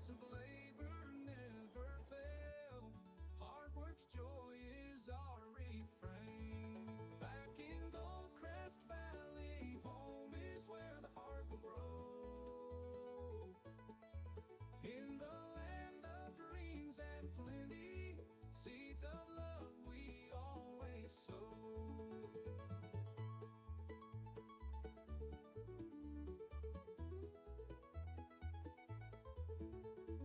of labor never fail. Hard work's joy is our refrain. Back in Goldcrest Valley, home is where the heart will grow. In the land of dreams and plenty, seeds of love we always sow.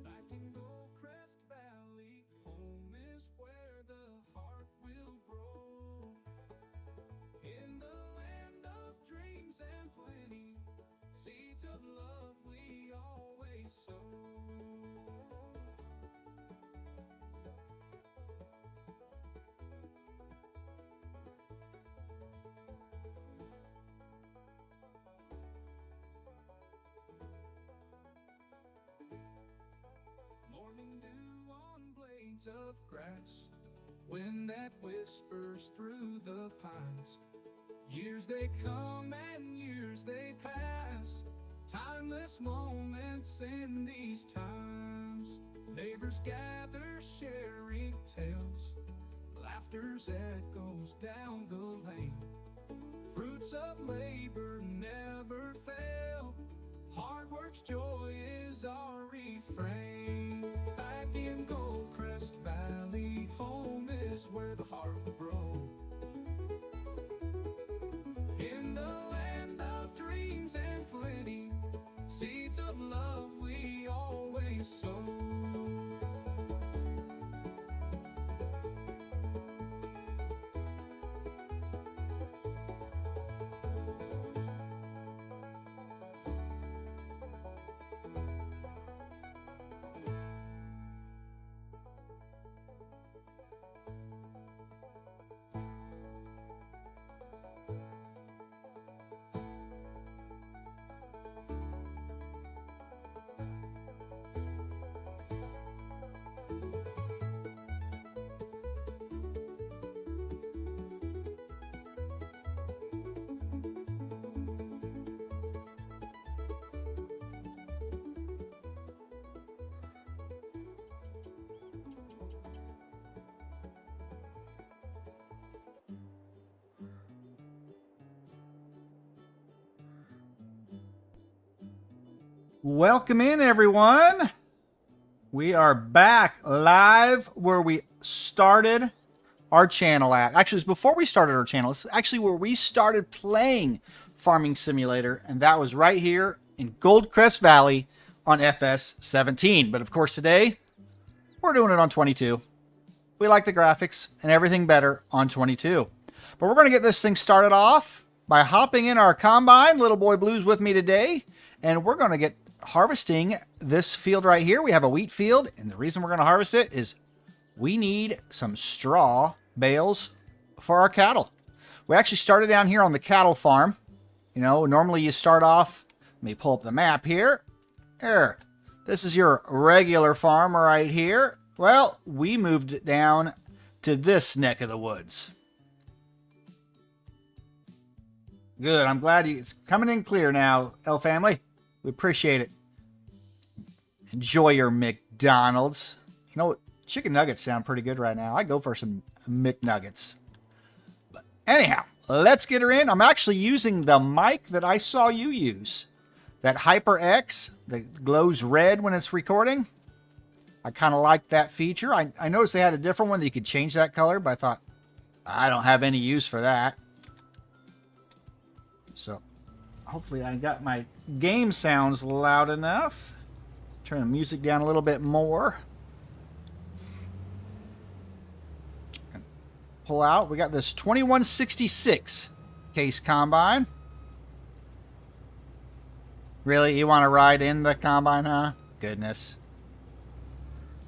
Back in Goldcrest Valley, home is where the heart will grow. In the land of dreams and plenty, seeds of love we always sow. Morning dew on blades of grass, wind that whispers through the pines. Years they come and years they pass, timeless moments in these times. Neighbors gather sharing tales, laughter's echoes down the lane. Fruits of labor never fail, hard work's joy is our refrain. Back in Goldcrest Valley, home is where the heart will grow. In the land of dreams and plenty, seeds of love we always sow. Welcome in, everyone. We are back live where we started our channel at. Actually, it's before we started our channel. It's actually where we started playing Farming Simulator, and that was right here in Goldcrest Valley on FS17. But of course, today we're doing it on 22. We like the graphics and everything better on 22. But we're going to get this thing started off by hopping in our combine. Little Boy Blue's with me today, and we're going to get harvesting this field right here. We have a wheat field, and the reason we're going to harvest it is we need some straw bales for our cattle. We actually started down here on the cattle farm. You know, normally you start off, let me pull up the map here. There. This is your regular farm right here. Well, we moved it down to this neck of the woods. Good. I'm glad it's coming in clear now, L family. We appreciate it. Enjoy your McDonald's. You know what? Chicken nuggets sound pretty good right now. I go for some McNuggets. But anyhow, let's get her in. I'm actually using the mic that I saw you use. That HyperX that glows red when it's recording. I kind of like that feature. I noticed they had a different one that you could change that color, but I thought, I don't have any use for that. So hopefully I got my game sounds loud enough. Turn the music down a little bit more. And pull out. We got this 2166 case combine. Really? You want to ride in the combine, huh? Goodness.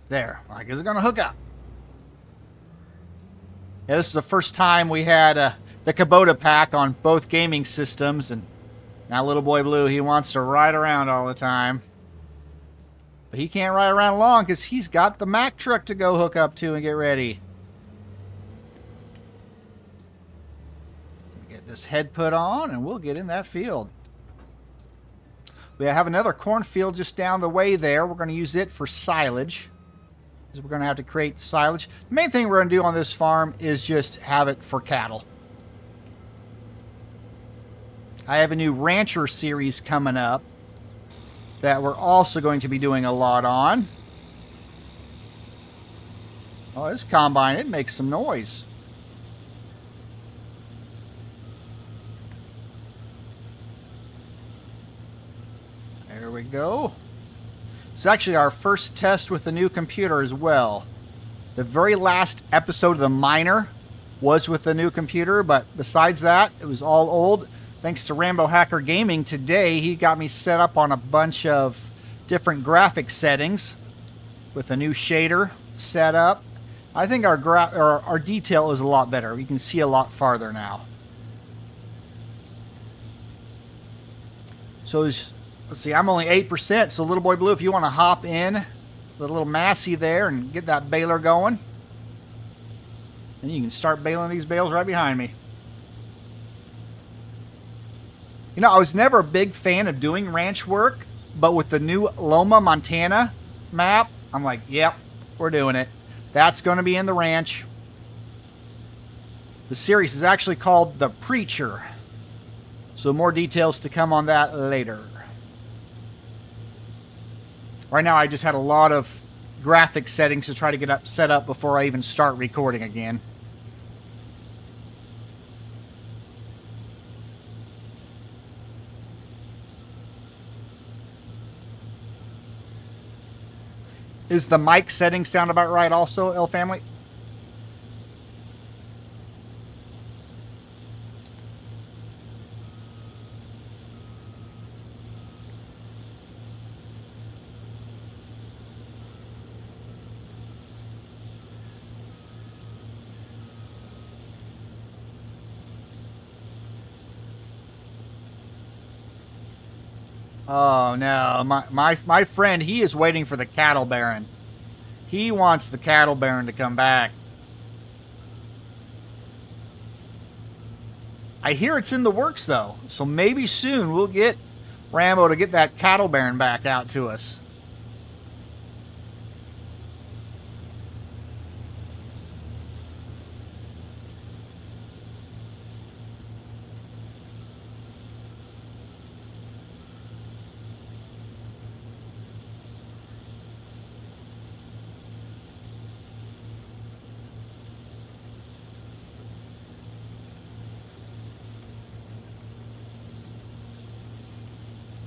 There. I guess it's going to hook up. Yeah, this is the first time we had the Kubota pack on both gaming systems, and now Little Boy Blue, he wants to ride around all the time. But he can't ride around long because he's got the Mack truck to go hook up to and get ready. Get this head put on and we'll get in that field. We have another cornfield just down the way there. We're going to use it for silage. Because we're going to have to create silage. The main thing we're going to do on this farm is just have it for cattle. I have a new rancher series coming up that we're also going to be doing a lot on. Oh, this combine, it makes some noise. There we go. It's actually our first test with the new computer as well. The very last episode of The Miner was with the new computer, but besides that, it was all old. Thanks to Rambo Hacker Gaming today, he got me set up on a bunch of different graphic settings with a new shader set up. I think our detail is a lot better. We can see a lot farther now. So let's see, I'm only 8%, so Little Boy Blue, if you want to hop in the little Massey there and get that baler going, then you can start baling these bales right behind me. You know, I was never a big fan of doing ranch work, but with the new Loma, Montana map, I'm like, yep, we're doing it. That's going to be in the ranch. The series is actually called The Preacher. So more details to come on that later. Right now I just had a lot of graphic settings to try to get set up before I even start recording again. Is the mic setting sound about right also, L Family? Oh no, my friend, he is waiting for the cattle baron. He wants the cattle baron to come back. I hear it's in the works though, so maybe soon we'll get Rambo to get that cattle baron back out to us.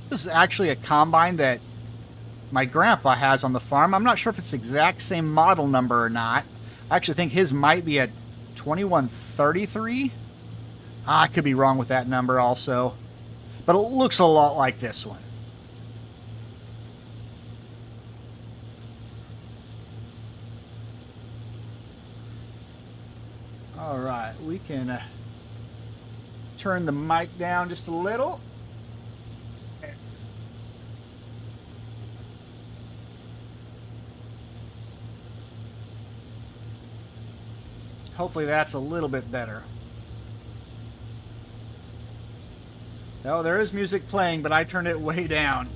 This is actually a combine that my grandpa has on the farm. I'm not sure if it's the exact same model number or not. I actually think his might be a 2133. I could be wrong with that number also. But it looks a lot like this one. All right, we can turn the mic down just a little. Hopefully that's a little bit better. Oh, there is music playing, but I turned it way down.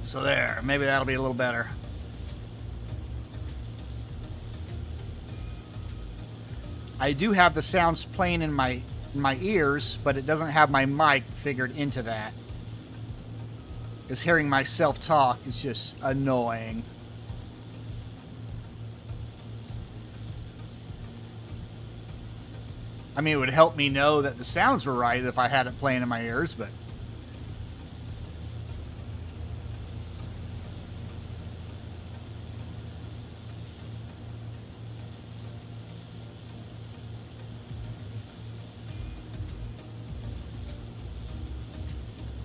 So there, maybe that'll be a little better. I do have the sounds playing in my ears, but it doesn't have my mic figured into that. Because hearing myself talk is just annoying. I mean, it would help me know that the sounds were right if I had it playing in my ears, but...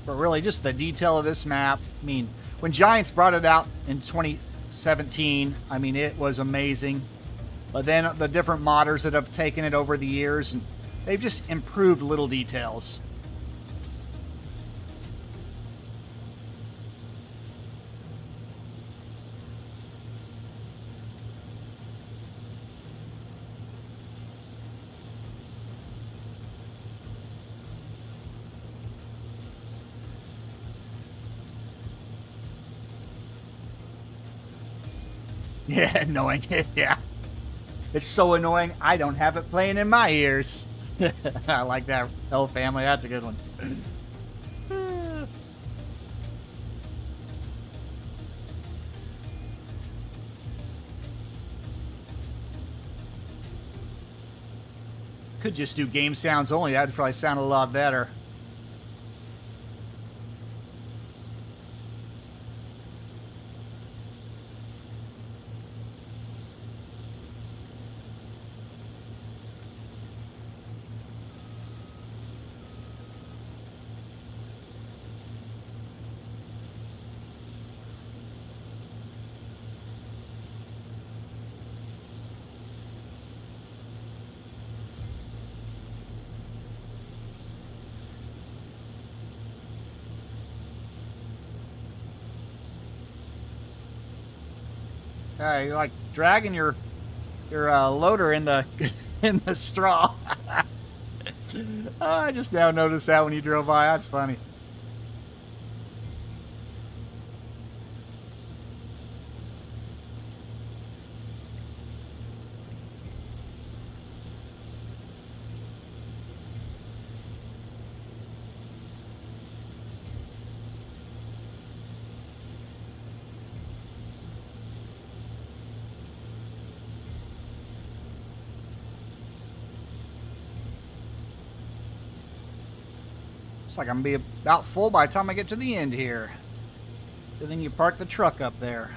But really, just the detail of this map. I mean, when Giants brought it out in 2017, I mean, it was amazing. But then the different modders that have taken it over the years, and they've just improved little details. Yeah, annoying. Yeah. It's so annoying, I don't have it playing in my ears. I like that. Oh, family, that's a good one. Could just do game sounds only. That would probably sound a lot better. You're like dragging your loader in the in the straw. I just now noticed that when you drove by. That's funny. Looks like I'm gonna be about full by the time I get to the end here. Good thing you park the truck up there.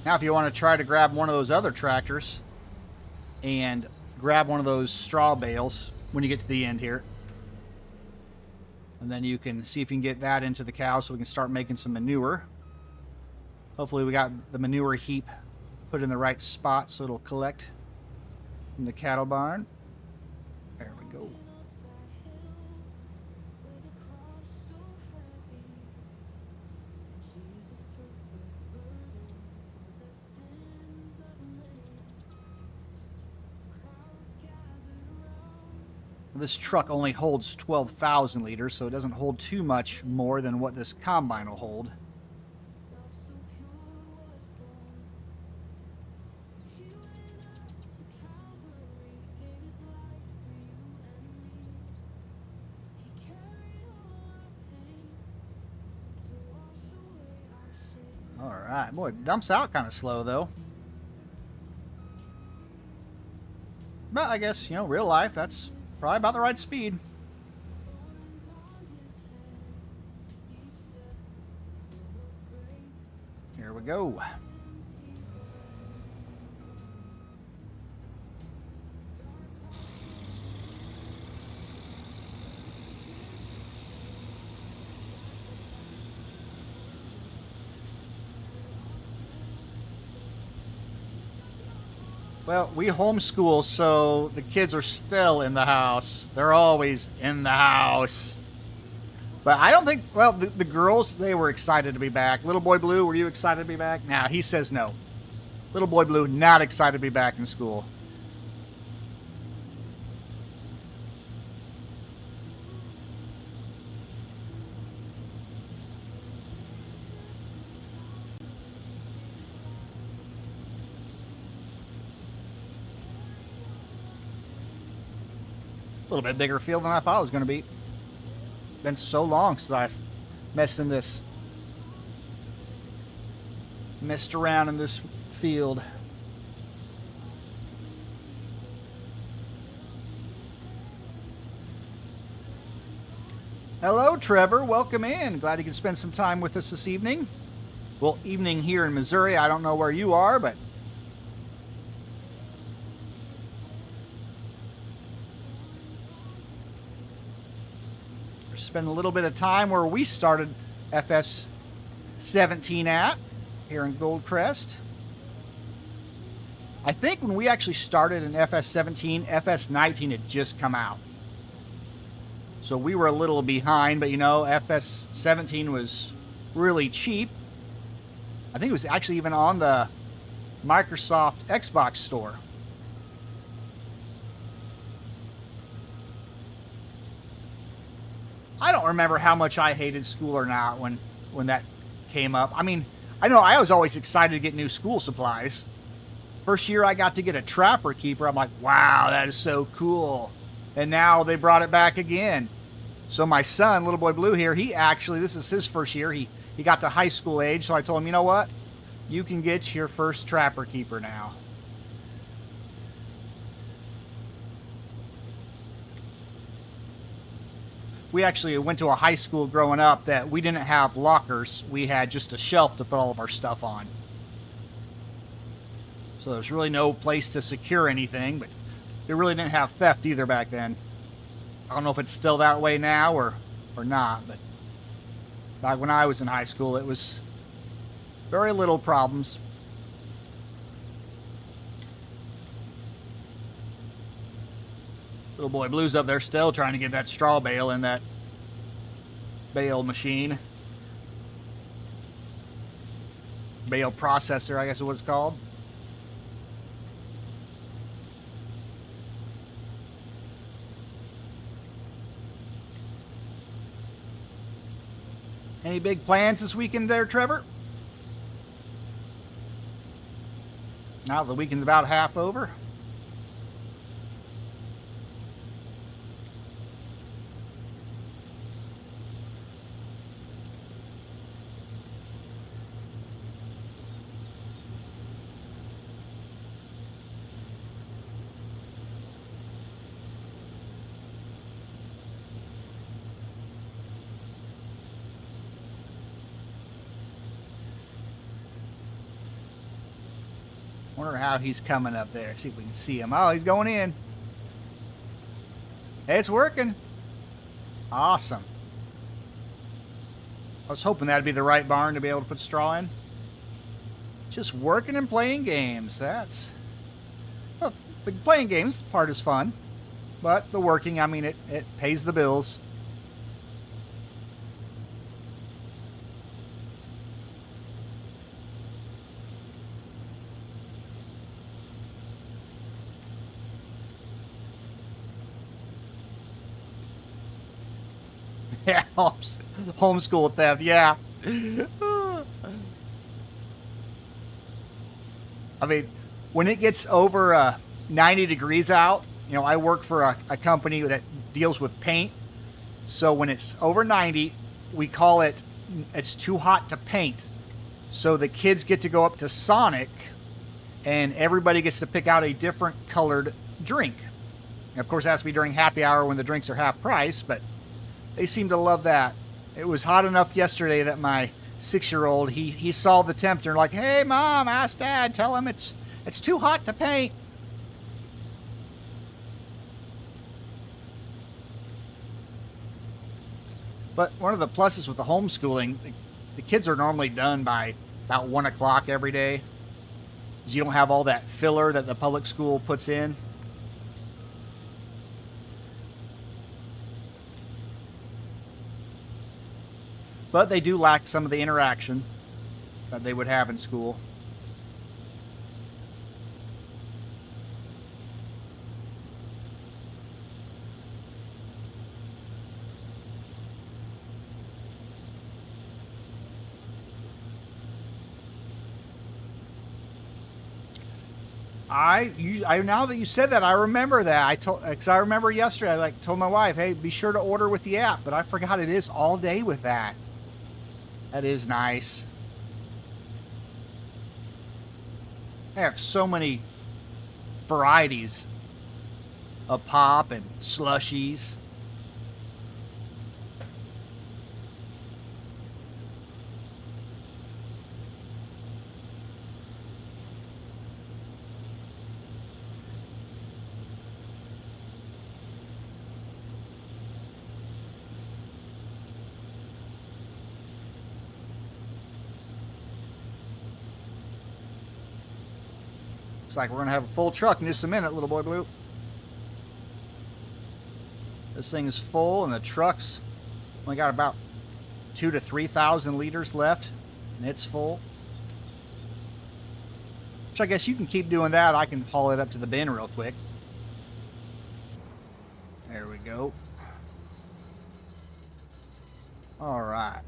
Now, if you want to try to grab one of those other tractors and grab one of those straw bales when you get to the end here, and then you can see if you can get that into the cow so we can start making some manure. Hopefully we got the manure heap put in the right spot so it'll collect in the cattle barn. There we go. This truck only holds 12,000 liters, so it doesn't hold too much more than what this combine will hold. All right, boy, it dumps out kind of slow though. But I guess, you know, real life, that's probably about the right speed. Here we go. Well, we homeschool, so the kids are still in the house. They're always in the house. But I don't think, well, the girls, they were excited to be back. Little Boy Blue, were you excited to be back? Nah, he says no. Little Boy Blue, not excited to be back in school. A little bit bigger field than I thought it was going to be. Been so long since I've messed around in this field. Hello, Trevor. Welcome in. Glad you could spend some time with us this evening. Well, evening here in Missouri. I don't know where you are, but spend a little bit of time where we started FS17 at here in Goldcrest. I think when we actually started in FS17, FS19 had just come out. So we were a little behind, but you know, FS17 was really cheap. I think it was actually even on the Microsoft Xbox store. I don't remember how much I hated school or not when that came up. I mean, I know I was always excited to get new school supplies. First year I got to get a Trapper Keeper. I'm like, wow, that is so cool. And now they brought it back again. So my son, Little Boy Blue here, he actually, this is his first year. He got to high school age, so I told him, you know what? You can get your first Trapper Keeper now. We actually went to a high school growing up that we didn't have lockers. We had just a shelf to put all of our stuff on. So there's really no place to secure anything, but they really didn't have theft either back then. I don't know if it's still that way now or not, but back when I was in high school, it was very little problems. Little Boy Blue's up there still trying to get that straw bale in that bale machine. Bale processor, I guess is what it's called. Any big plans this weekend there, Trevor? Now the weekend's about half over. Wonder how he's coming up there. See if we can see him. Oh, he's going in. It's working. Awesome. I was hoping that'd be the right barn to be able to put straw in. Just working and playing games. That's... Well, the playing games part is fun. But the working, I mean, it pays the bills. Yeah, homeschool theft, yeah. I mean, when it gets over 90 degrees out, you know, I work for a company that deals with paint. So when it's over 90, we call it, it's too hot to paint. So the kids get to go up to Sonic and everybody gets to pick out a different colored drink. And of course, it has to be during happy hour when the drinks are half price, but they seem to love that. It was hot enough yesterday that my 6-year-old, he saw the temperature, like, hey, Mom, ask Dad, tell him it's too hot to paint. But one of the pluses with the homeschooling, the kids are normally done by about 1 o'clock every day. Because you don't have all that filler that the public school puts in. But they do lack some of the interaction that they would have in school. Now that you said that, I remember that. Because I remember yesterday, I told my wife, hey, be sure to order with the app. But I forgot it is all day with that. That is nice. They have so many varieties of pop and slushies. Looks like we're going to have a full truck in just a minute, Little Boy Blue. This thing is full, and the truck's only got about 2,000 to 3,000 liters left, and it's full. So I guess you can keep doing that. I can haul it up to the bin real quick. There we go. All right.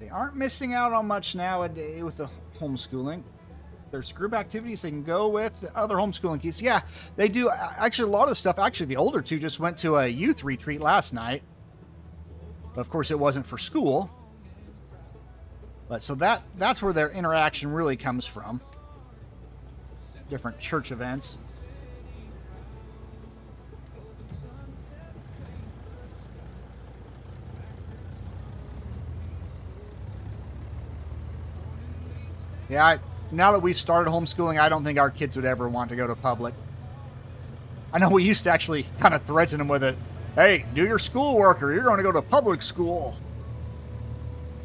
They aren't missing out on much nowadays with the homeschooling. There's group activities they can go with. Other homeschooling kids. Yeah, they do. Actually, a lot of the stuff, actually, the older two just went to a youth retreat last night. But of course, it wasn't for school. But so that's where their interaction really comes from. Different church events. Yeah, now that we've started homeschooling, I don't think our kids would ever want to go to public. I know we used to actually kind of threaten them with it. Hey, do your schoolwork or you're going to go to public school.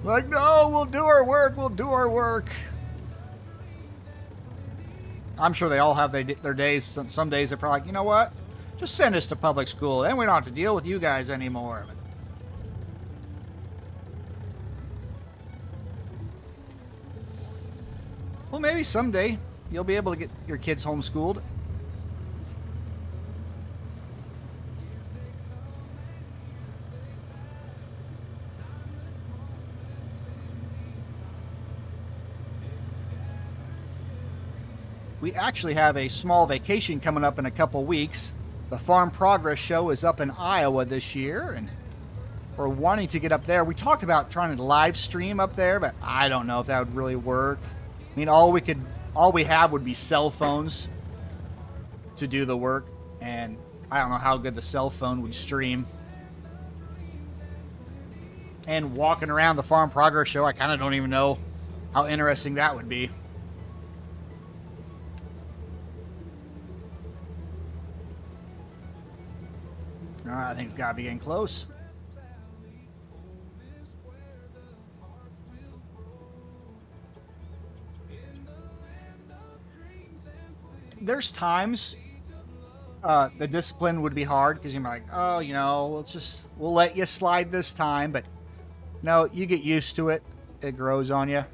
Like, no, we'll do our work. We'll do our work. I'm sure they all have their days. Some days they're probably like, you know what? Just send us to public school. Then we don't have to deal with you guys anymore. Well, maybe someday you'll be able to get your kids homeschooled. We actually have a small vacation coming up in a couple weeks. The Farm Progress Show is up in Iowa this year, and we're wanting to get up there. We talked about trying to live stream up there, but I don't know if that would really work. I mean, all we have would be cell phones to do the work, and I don't know how good the cell phone would stream. And walking around the Farm Progress Show, I kind of don't even know how interesting that would be. I think it's got to be getting close. There's times the discipline would be hard because you're like, oh, you know, we'll let you slide this time, but no, you get used to it. It grows on you.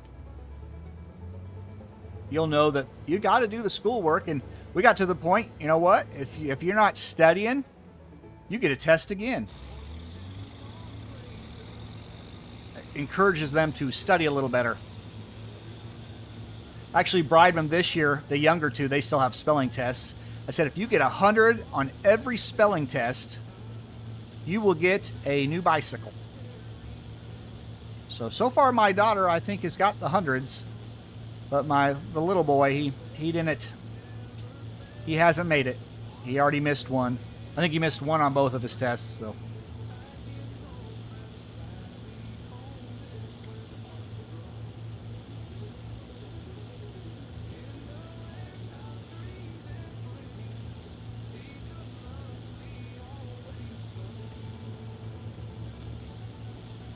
You'll know that you got to do the schoolwork, and we got to the point. You know what? If you're not studying, you get a test again. It encourages them to study a little better. Actually, Bridman this year, the younger two, they still have spelling tests. I said, if you get 100 on every spelling test, you will get a new bicycle. So far my daughter, I think, has got the hundreds. But the little boy, he didn't. He hasn't made it. He already missed one. I think he missed one on both of his tests, so.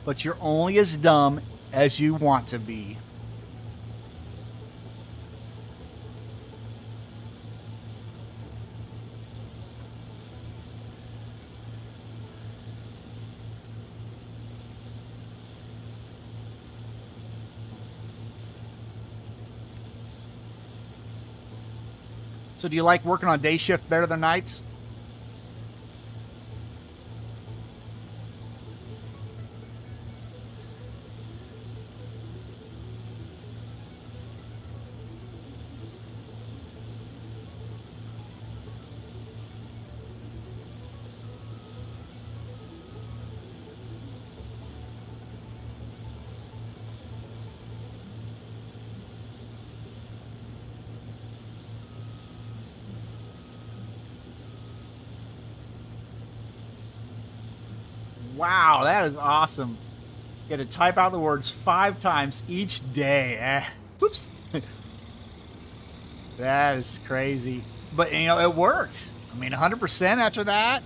But you're only as dumb as you want to be. So do you like working on day shift better than nights? Wow, that is awesome. You got to type out the words 5 times each day. Whoops. That is crazy. But, you know, it worked. I mean, 100% after that.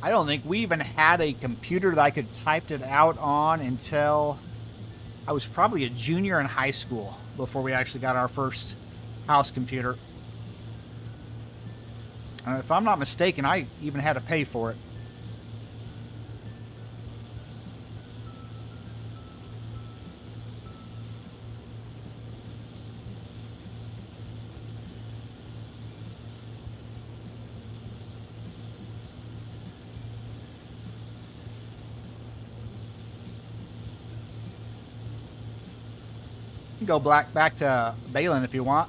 I don't think we even had a computer that I could type it out on until I was probably a junior in high school before we actually got our first house computer. If I'm not mistaken, I even had to pay for it. You can go back to Balin if you want.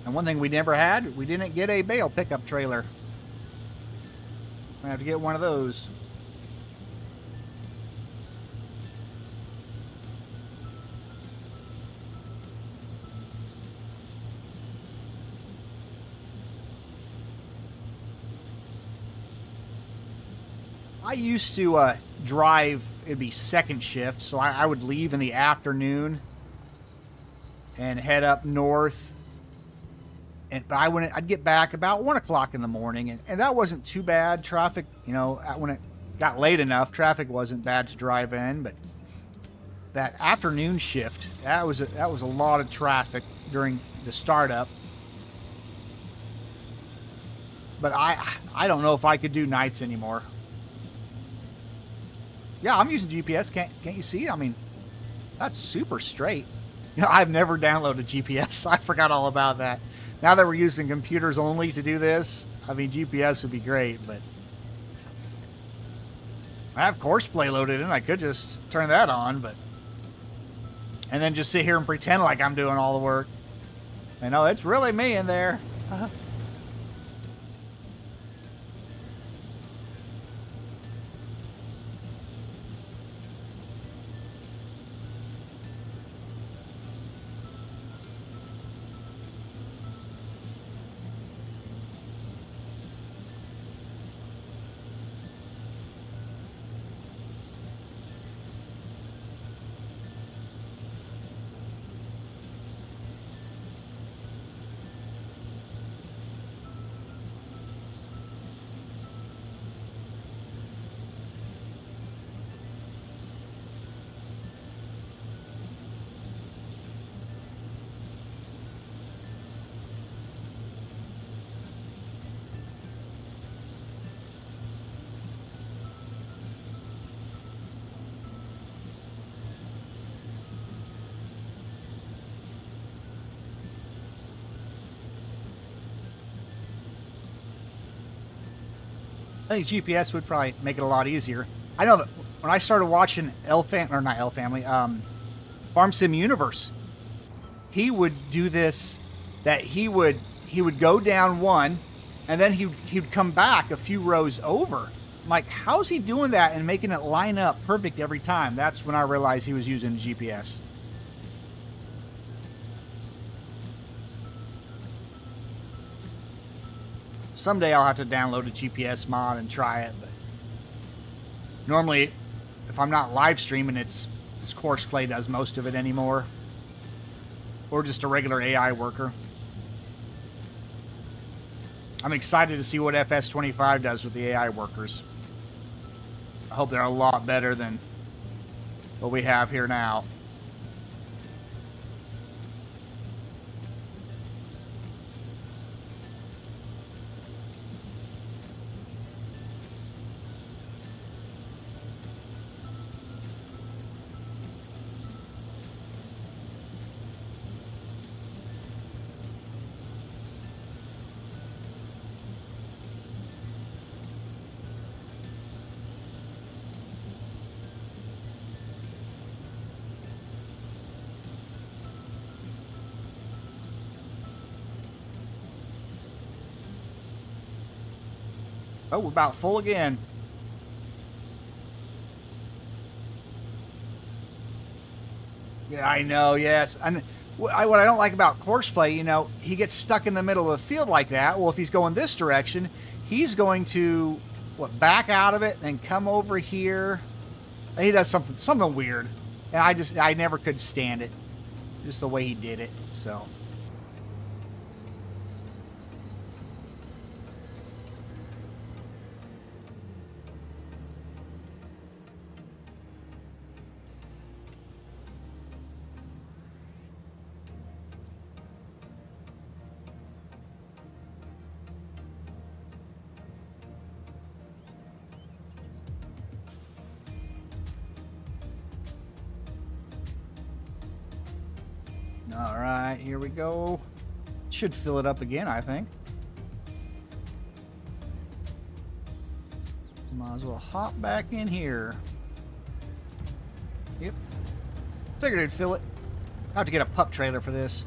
And one thing we never had, we didn't get a bale pickup trailer. I have to get one of those. I used to drive, it'd be second shift, so I would leave in the afternoon and head up north. But I'd get back about 1 o'clock in the morning, and that wasn't too bad. Traffic, you know, when it got late enough, traffic wasn't bad to drive in. But that afternoon shift, that was a lot of traffic during the startup. But I don't know if I could do nights anymore. Yeah, I'm using GPS. Can't you see? I mean, that's super straight. You know, I've never downloaded GPS. I forgot all about that. Now that we're using computers only to do this, I mean, GPS would be great, but I have Courseplay loaded in. I could just turn that on, but and then just sit here and pretend like I'm doing all the work. I know it's really me in there. I think GPS would probably make it a lot easier. I know that when I started watching Farm Sim Universe, he would do this, that he would go down one, and then he'd come back a few rows over. I'm like, how's he doing that and making it line up perfect every time? That's when I realized he was using GPS. Someday I'll have to download a GPS mod and try it, but normally, if I'm not live streaming, it's Courseplay does most of it anymore, or just a regular AI worker. I'm excited to see what FS25 does with the AI workers. I hope they're a lot better than what we have here now. Oh, we're about full again. Yeah, I know, yes. And what I don't like about Courseplay, you know, he gets stuck in the middle of the field like that. Well, if he's going this direction, he's going to, back out of it and come over here. He does something weird. And I never could stand it. Just the way he did it, so. All right, here we go. Should fill it up again, I think. Might as well hop back in here. Yep. Figured it'd fill it. I have to get a pup trailer for this.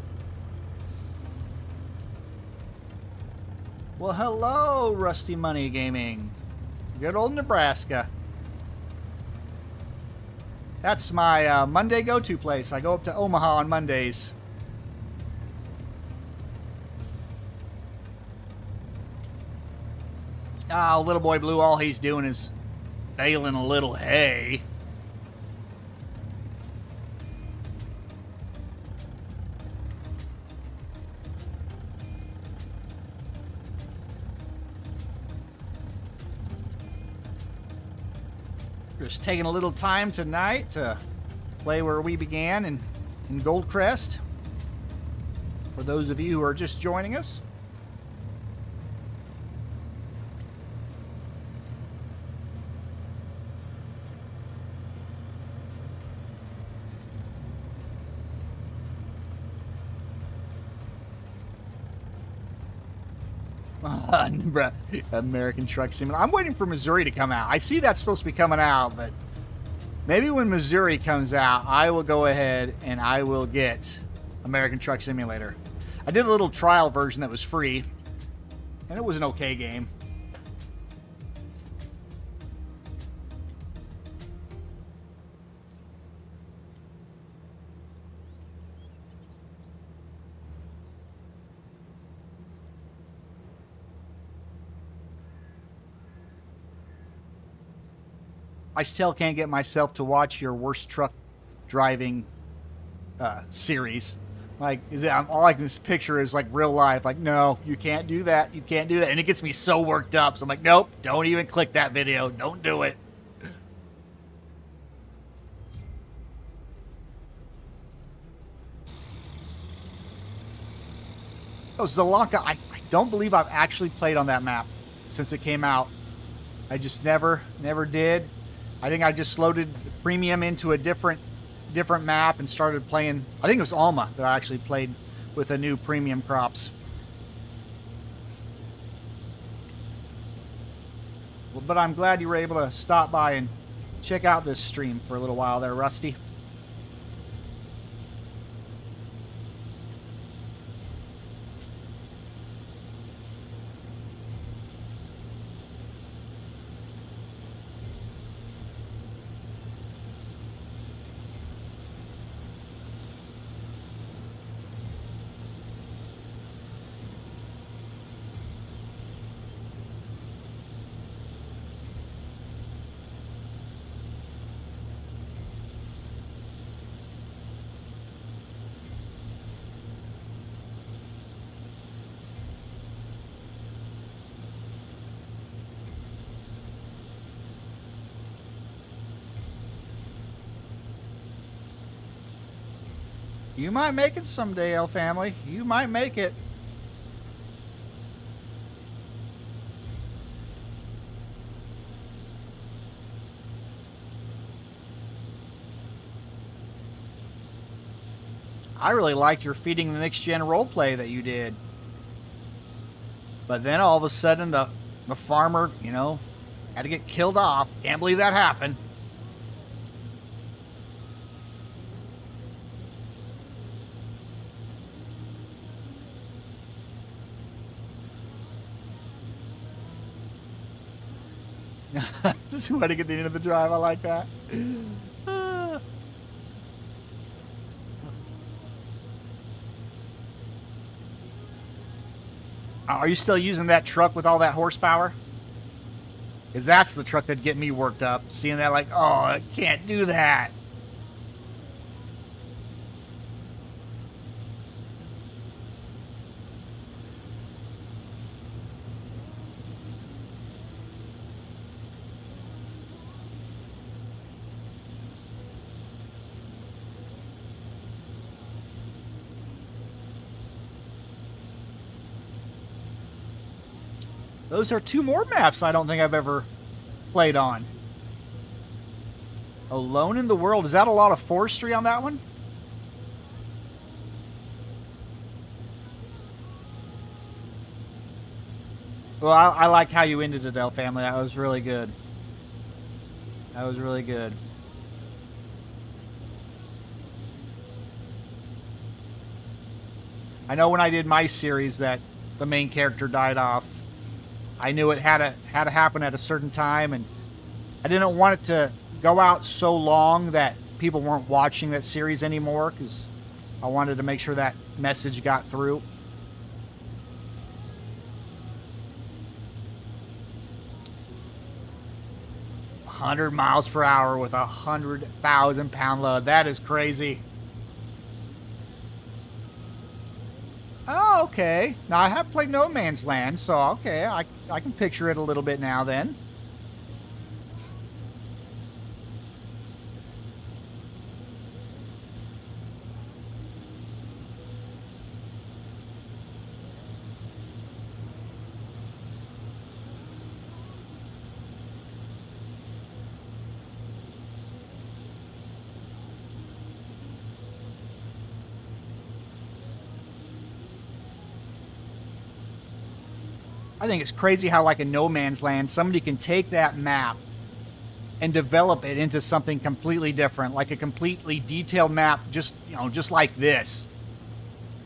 Well, hello, Rusty Money Gaming. Good old Nebraska. That's my Monday go-to place. I go up to Omaha on Mondays. Ah, little boy Blue, all he's doing is baling a little hay. Just taking a little time tonight to play where we began in Goldcrest. For those of you who are just joining us. American Truck Simulator. I'm waiting for Missouri to come out. I see that's supposed to be coming out, but maybe when Missouri comes out, I will go ahead and I will get American Truck Simulator. I did a little trial version that was free, and it was an okay game. I still can't get myself to watch your worst truck driving series. Like, all I can picture is like real life. Like, no, you can't do that. You can't do that. And it gets me so worked up. So I'm like, nope, don't even click that video. Don't do it. Oh, Zalanka, I don't believe I've actually played on that map since it came out. I just never did. I think I just loaded premium into a different map and started playing. I think it was Alma that I actually played with the new premium crops. Well, but I'm glad you were able to stop by and check out this stream for a little while there, Rusty. You might make it someday, L family. You might make it. I really liked your Feeding the Next Gen roleplay that you did. But then all of a sudden the farmer, you know, had to get killed off. Can't believe that happened. Just want to get the end of the drive. I like that. Are you still using that truck with all that horsepower? Because that's the truck that'd get me worked up. Seeing that like, oh, I can't do that. Those are two more maps I don't think I've ever played on. Alone in the World. Is that a lot of forestry on that one? Well, I like how you ended it, L family. That was really good. That was really good. I know when I did my series that the main character died off. I knew it had to happen at a certain time, and I didn't want it to go out so long that people weren't watching that series anymore, because I wanted to make sure that message got through. "100 miles per hour with a 100,000-pound load." That is crazy. Oh, okay. Now, I have played No Man's Land, so okay, I can picture it a little bit now then. I think it's crazy how, like, in No Man's Land, somebody can take that map and develop it into something completely different, like a completely detailed map, just, you know, just like this.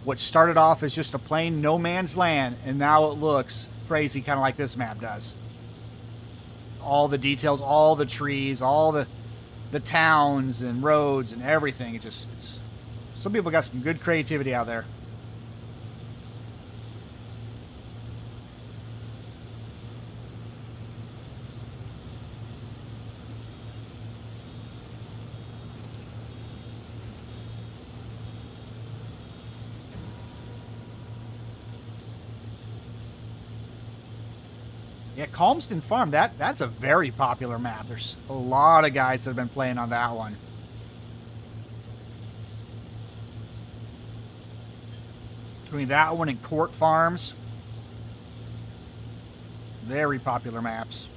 What started off as just a plain No Man's Land, and now it looks crazy, kind of like this map does. All the details, all the trees, all the towns and roads and everything. It's some people got some good creativity out there. Yeah, Calmston Farm, that's a very popular map. There's a lot of guys that have been playing on that one. Between that one and Court Farms, very popular maps.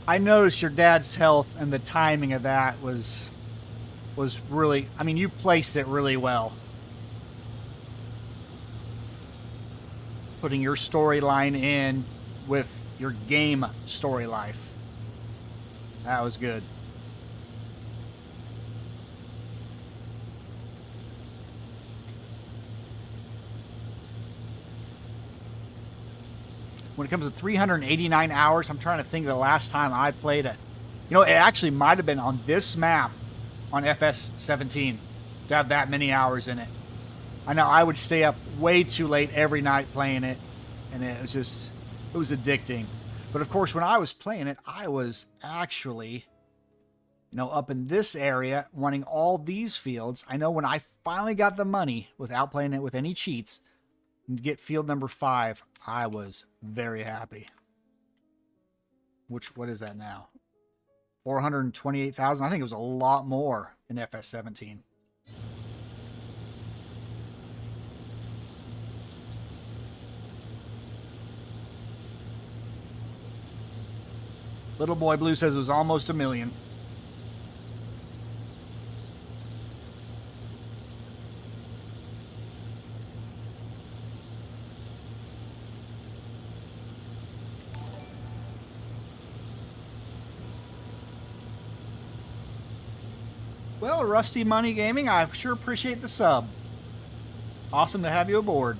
I noticed your dad's health and the timing of that was really, I mean, you placed it really well. Putting your storyline in with your game story life. That was good. When it comes to 389 hours, I'm trying to think of the last time I played it. You know, it actually might have been on this map on FS17 to have that many hours in it. I know I would stay up way too late every night playing it, and it was addicting. But of course, when I was playing it, I was actually, you know, up in this area wanting all these fields. I know when I finally got the money without playing it with any cheats, and get field number 5, I was very happy. What is that now? 428,000. I think it was a lot more in FS17. Little Boy Blue says it was almost 1 million. Well, Rusty Money Gaming, I sure appreciate the sub. Awesome to have you aboard.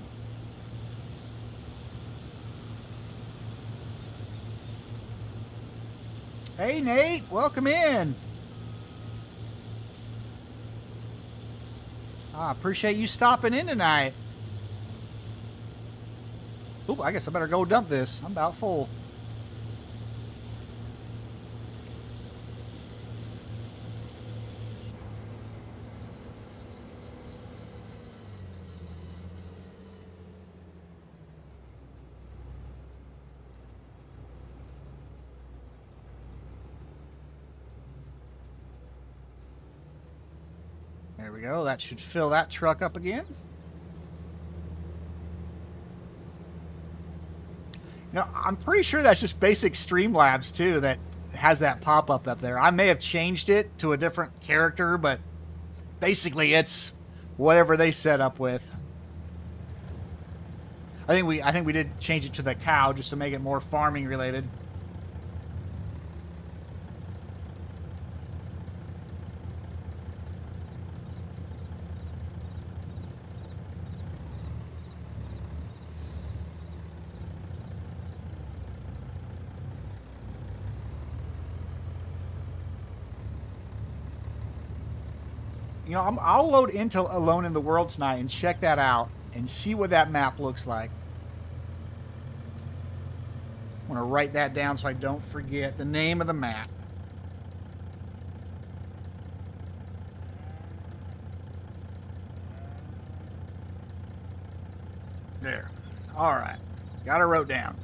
Hey, Nate, welcome in. I appreciate you stopping in tonight. Oop, I guess I better go dump this. I'm about full. There we go. That should fill that truck up again. Now, I'm pretty sure that's just basic Streamlabs, too, that has that pop-up up there. I may have changed it to a different character, but basically it's whatever they set up with. I think we did change it to the cow just to make it more farming related. You know, I'll load into Alone in the World tonight and check that out and see what that map looks like. I want to write that down so I don't forget the name of the map. There. All right. Got it wrote down.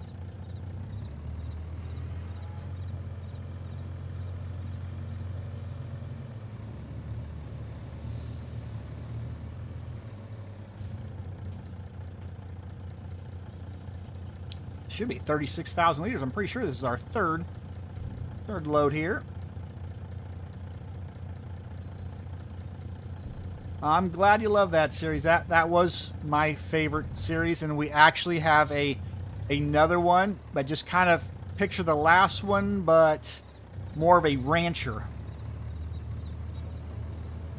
Should be 36,000 liters. I'm pretty sure this is our third load here. I'm glad you love that series. That was my favorite series, and we actually have another one, but just kind of picture the last one, but more of a rancher.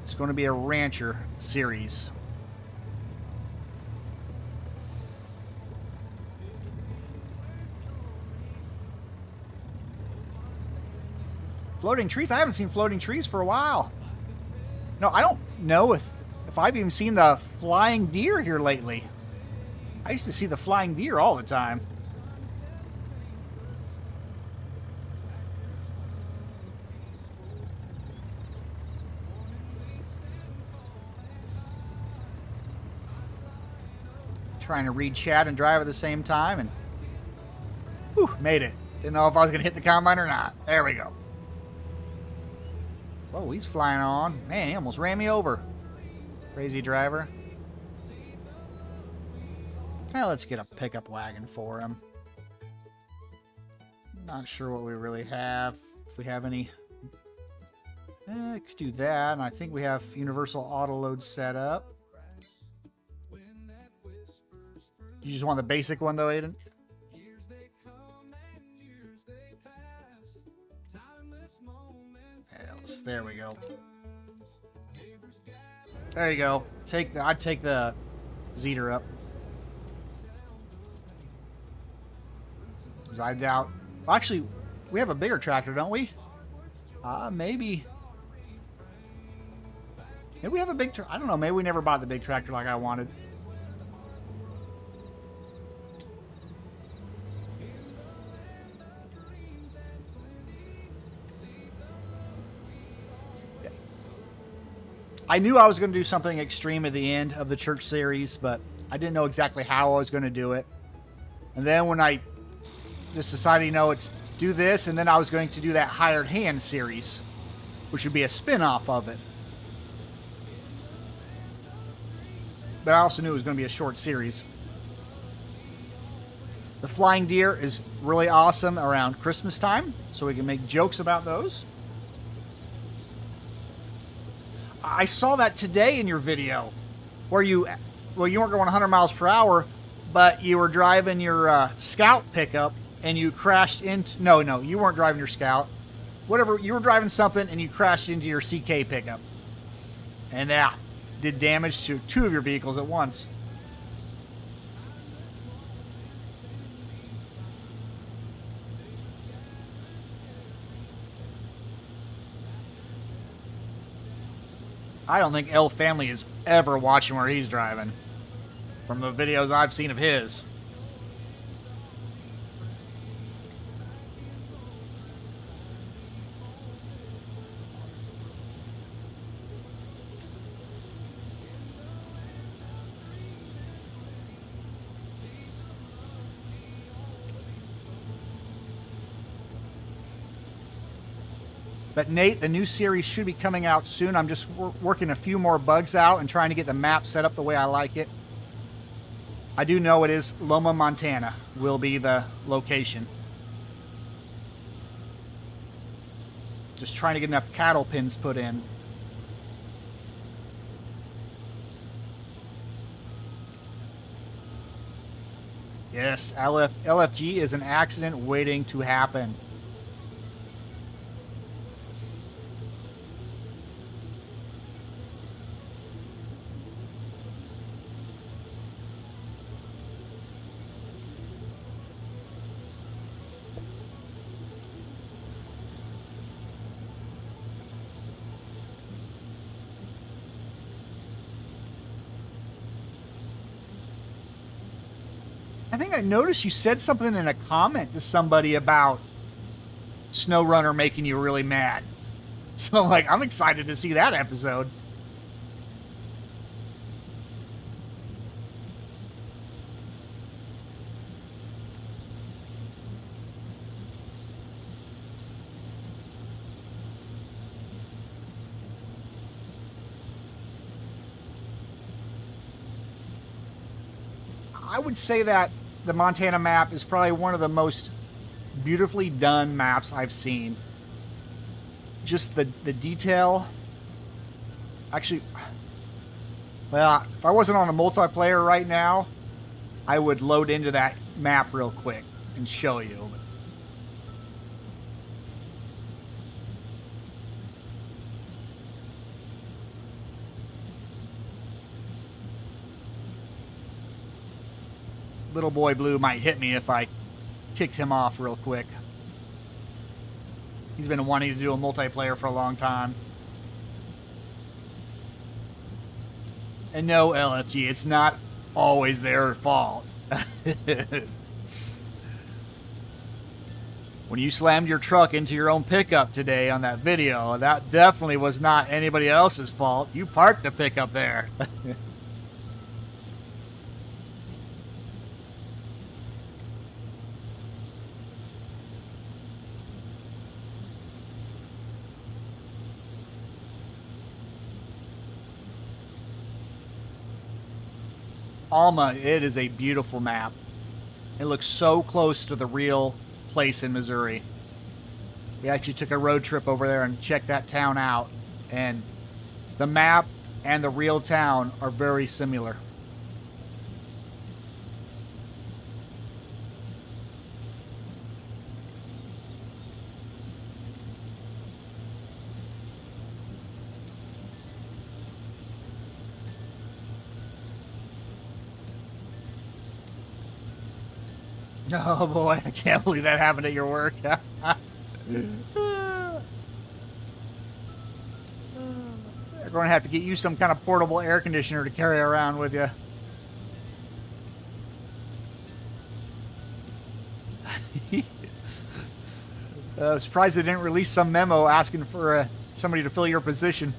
It's going to be a rancher series. Floating trees? I haven't seen floating trees for a while. No, I don't know if I've even seen the flying deer here lately. I used to see the flying deer all the time. Trying to read chat and drive at the same time, and whew, made it. Didn't know if I was going to hit the combine or not. There we go. Whoa, he's flying on. Man, he almost ran me over. Crazy driver. Now let's get a pickup wagon for him. Not sure what we really have. If we have any. Could do that. And I think we have universal auto load set up. You just want the basic one though, Aiden? There we go. There you go. I'd take the Zeter up. I doubt. Well, actually, we have a bigger tractor, don't we? Maybe. Maybe we have a big. I don't know. Maybe we never bought the big tractor like I wanted. I knew I was going to do something extreme at the end of the church series, but I didn't know exactly how I was going to do it. And then when I just decided, you know, it's do this, and then I was going to do that hired hand series, which would be a spin-off of it. But I also knew it was going to be a short series. The flying deer is really awesome around Christmas time, so we can make jokes about those. I saw that today in your video, where you weren't going 100 miles per hour, but you were driving your Scout pickup and you crashed into. No, you weren't driving your Scout. Whatever, you were driving something and you crashed into your CK pickup, and did damage to two of your vehicles at once. I don't think L Family is ever watching where he's driving, from the videos I've seen of his. But Nate, the new series should be coming out soon. I'm just working a few more bugs out and trying to get the map set up the way I like it. I do know it is Loma, Montana will be the location. Just trying to get enough cattle pins put in. Yes, LFG is an accident waiting to happen. I think I noticed you said something in a comment to somebody about SnowRunner making you really mad. So, like, I'm excited to see that episode. I would say that the Montana map is probably one of the most beautifully done maps I've seen. Just the detail. Actually, well, if I wasn't on a multiplayer right now, I would load into that map real quick and show you. Little boy Blue might hit me if I kicked him off real quick. He's been wanting to do a multiplayer for a long time. And no, LFG, it's not always their fault. When you slammed your truck into your own pickup today on that video, that definitely was not anybody else's fault. You parked the pickup there. Alma, it is a beautiful map. It looks so close to the real place in Missouri. We actually took a road trip over there and checked that town out. And the map and the real town are very similar. Oh boy, I can't believe that happened at your work. They're going to have to get you some kind of portable air conditioner to carry around with you. Surprised they didn't release some memo asking for somebody to fill your position.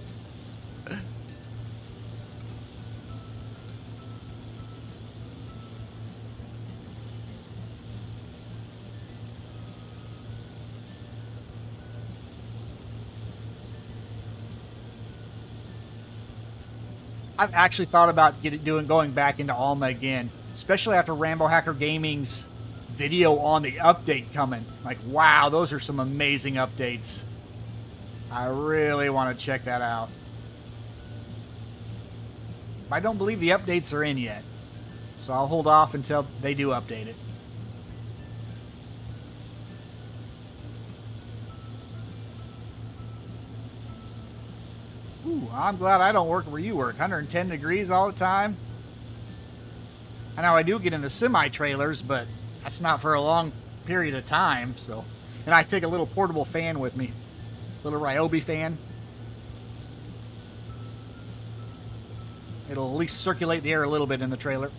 I've actually thought about going back into Alma again, especially after Rambo Hacker Gaming's video on the update coming. Like, wow, those are some amazing updates. I really want to check that out. I don't believe the updates are in yet, so I'll hold off until they do update it. Ooh, I'm glad I don't work where you work. 110 degrees all the time. I know I do get in the semi-trailers, but that's not for a long period of time. So, and I take a little portable fan with me. Little Ryobi fan. It'll at least circulate the air a little bit in the trailer.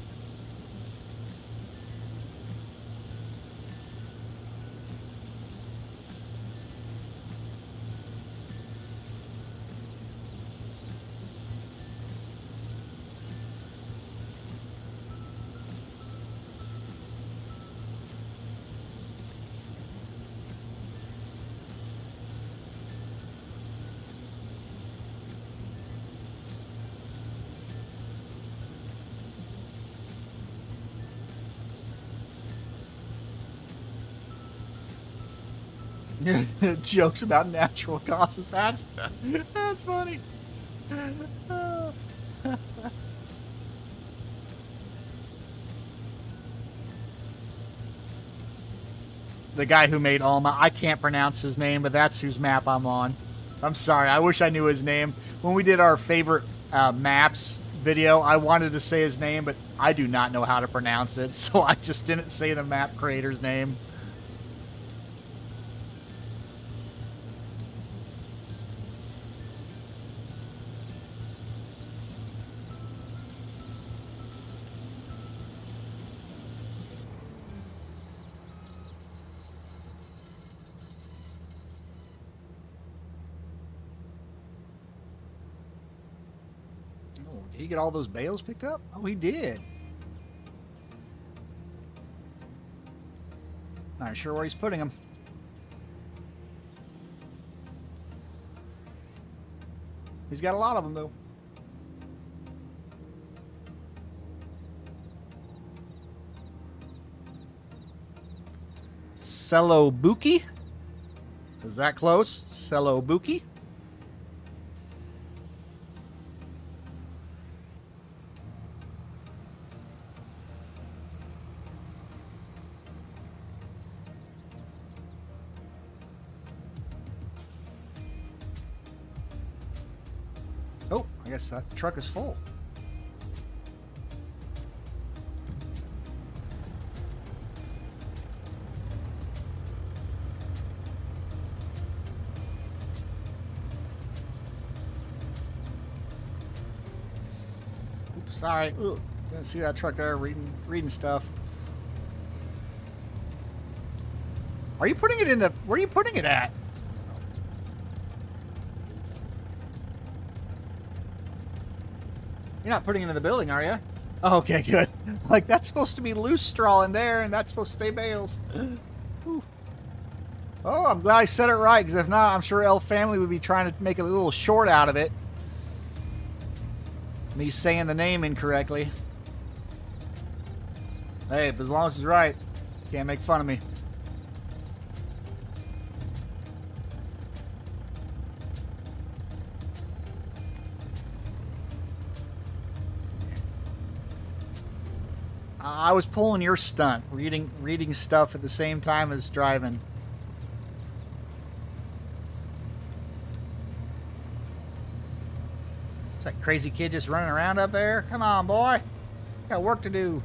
Jokes about natural causes. That's funny. The guy who made Alma, I can't pronounce his name, but that's whose map I'm on. I'm sorry, I wish I knew his name. When we did our favorite maps video, I wanted to say his name, but I do not know how to pronounce it, so I just didn't say the map creator's name. Did he get all those bales picked up? Oh, he did. Not sure where he's putting them. He's got a lot of them, though. Celobuki? Is that close? Celobuki? Oh, I guess that truck is full. Oops, sorry. Ooh, didn't see that truck there reading stuff. Are you putting it in the... Where are you putting it at? You're not putting it in the building, are you? Oh, okay, good. Like, that's supposed to be loose straw in there, and that's supposed to stay bales. Whew. Oh, I'm glad I said it right, because if not, I'm sure Elf Family would be trying to make a little short out of it. Me saying the name incorrectly. Hey, but as long as it's right, can't make fun of me. I was pulling your stunt, reading stuff at the same time as driving. Is that crazy kid just running around up there? Come on, boy. Got work to do.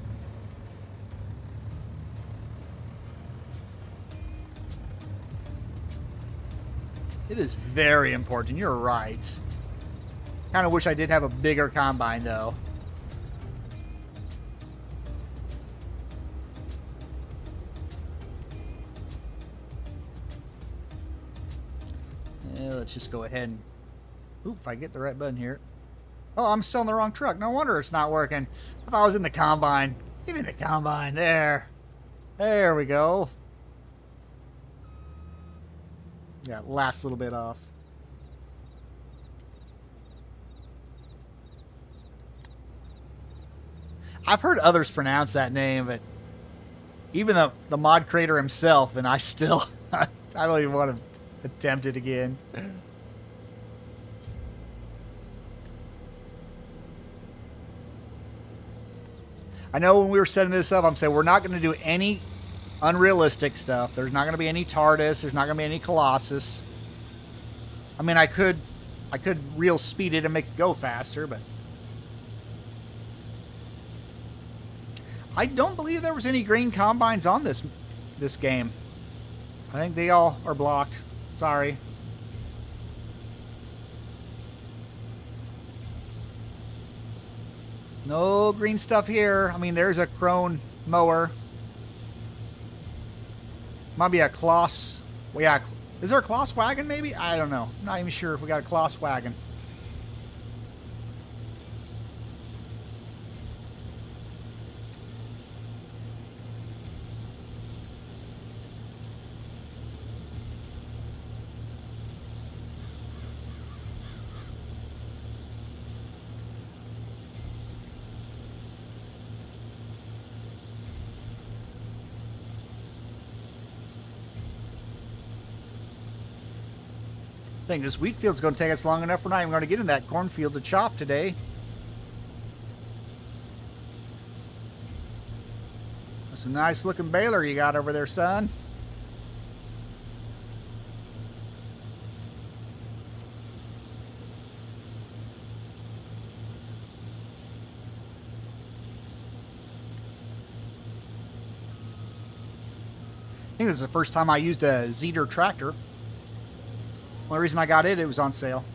It is very important. You're right. Kind of wish I did have a bigger combine, though. Let's just go ahead and... Oop, if I get the right button here. Oh, I'm still in the wrong truck. No wonder it's not working. I thought I was in the combine. Give me the combine. There. There we go. Yeah, last little bit off. I've heard others pronounce that name, but even the mod creator himself, and I still... I don't even want to attempt it again. I know when we were setting this up, I'm saying we're not going to do any unrealistic stuff. There's not going to be any TARDIS. There's not going to be any Colossus. I mean, I could real speed it and make it go faster, but I don't believe there was any green combines on this game. I think they all are blocked. Sorry. No green stuff here. I mean, there's a Krone mower. Might be a Kloss. Well, yeah. Is there a Kloss wagon, maybe? I don't know. I'm not even sure if we got a Kloss wagon. think this wheat field's going to take us long enough. We're not even going to get in that cornfield to chop today. That's a nice looking baler you got over there, son. I think this is the first time I used a Zeter tractor. Only reason I got it, it was on sale.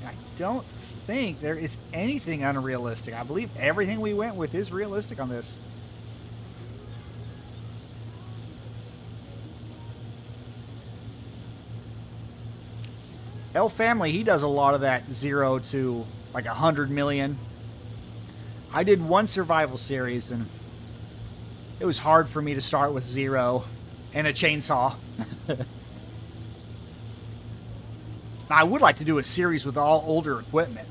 I don't think there is anything unrealistic. I believe everything we went with is realistic on this. L Family, he does a lot of that 0 to like 100 million. I did one survival series and it was hard for me to start with 0 and a chainsaw. I would like to do a series with all older equipment.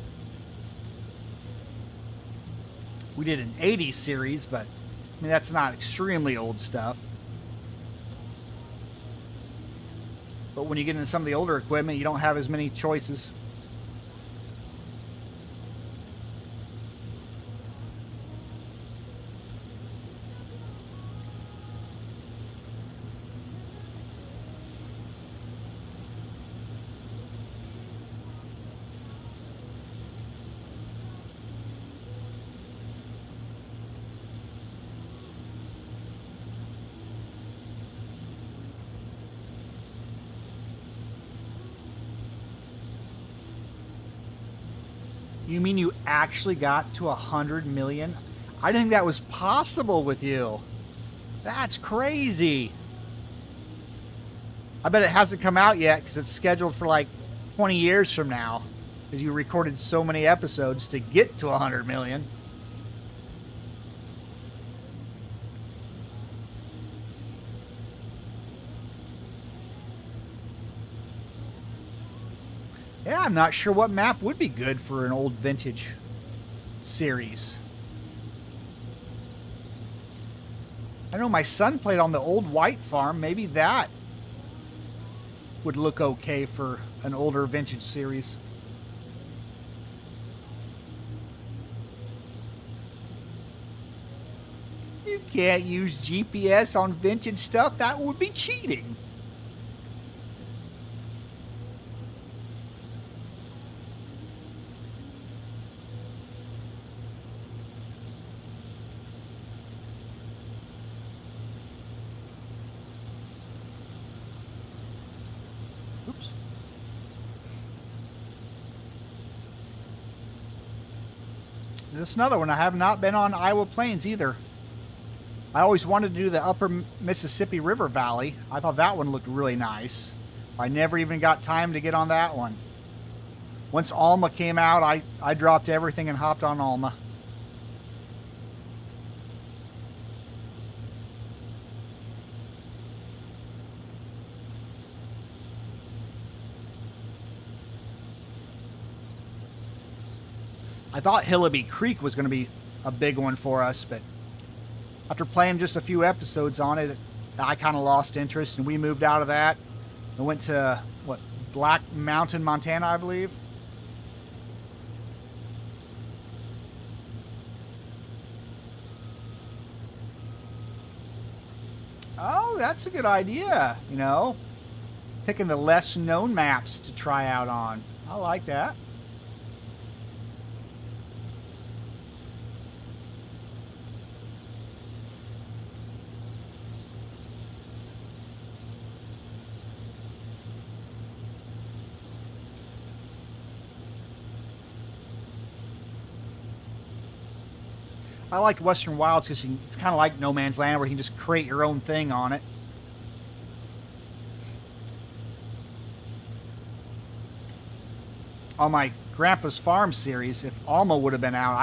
We did an 80s series, but I mean, that's not extremely old stuff. But when you get into some of the older equipment, you don't have as many choices. You mean you actually got to 100 million? I didn't think that was possible with you. That's crazy. I bet it hasn't come out yet because it's scheduled for like 20 years from now. Because you recorded so many episodes to get to 100 million. Yeah, I'm not sure what map would be good for an old vintage series. I know my son played on the old white farm. Maybe that would look okay for an older vintage series. You can't use GPS on vintage stuff. That would be cheating. This is another one. I have not been on Iowa Plains either. I always wanted to do the upper Mississippi River Valley. I thought that one looked really nice. I never even got time to get on that one. Once Alma came out, I dropped everything and hopped on Alma. I thought Hillaby Creek was going to be a big one for us, but after playing just a few episodes on it, I kind of lost interest, and we moved out of that and went to, what, Black Mountain, Montana, I believe. Oh, that's a good idea, you know. Picking the less known maps to try out on. I like that. I liked Western Wilds because it's kind of like No Man's Land where you can just create your own thing on it. On my Grandpa's Farm series, if Alma would have been out,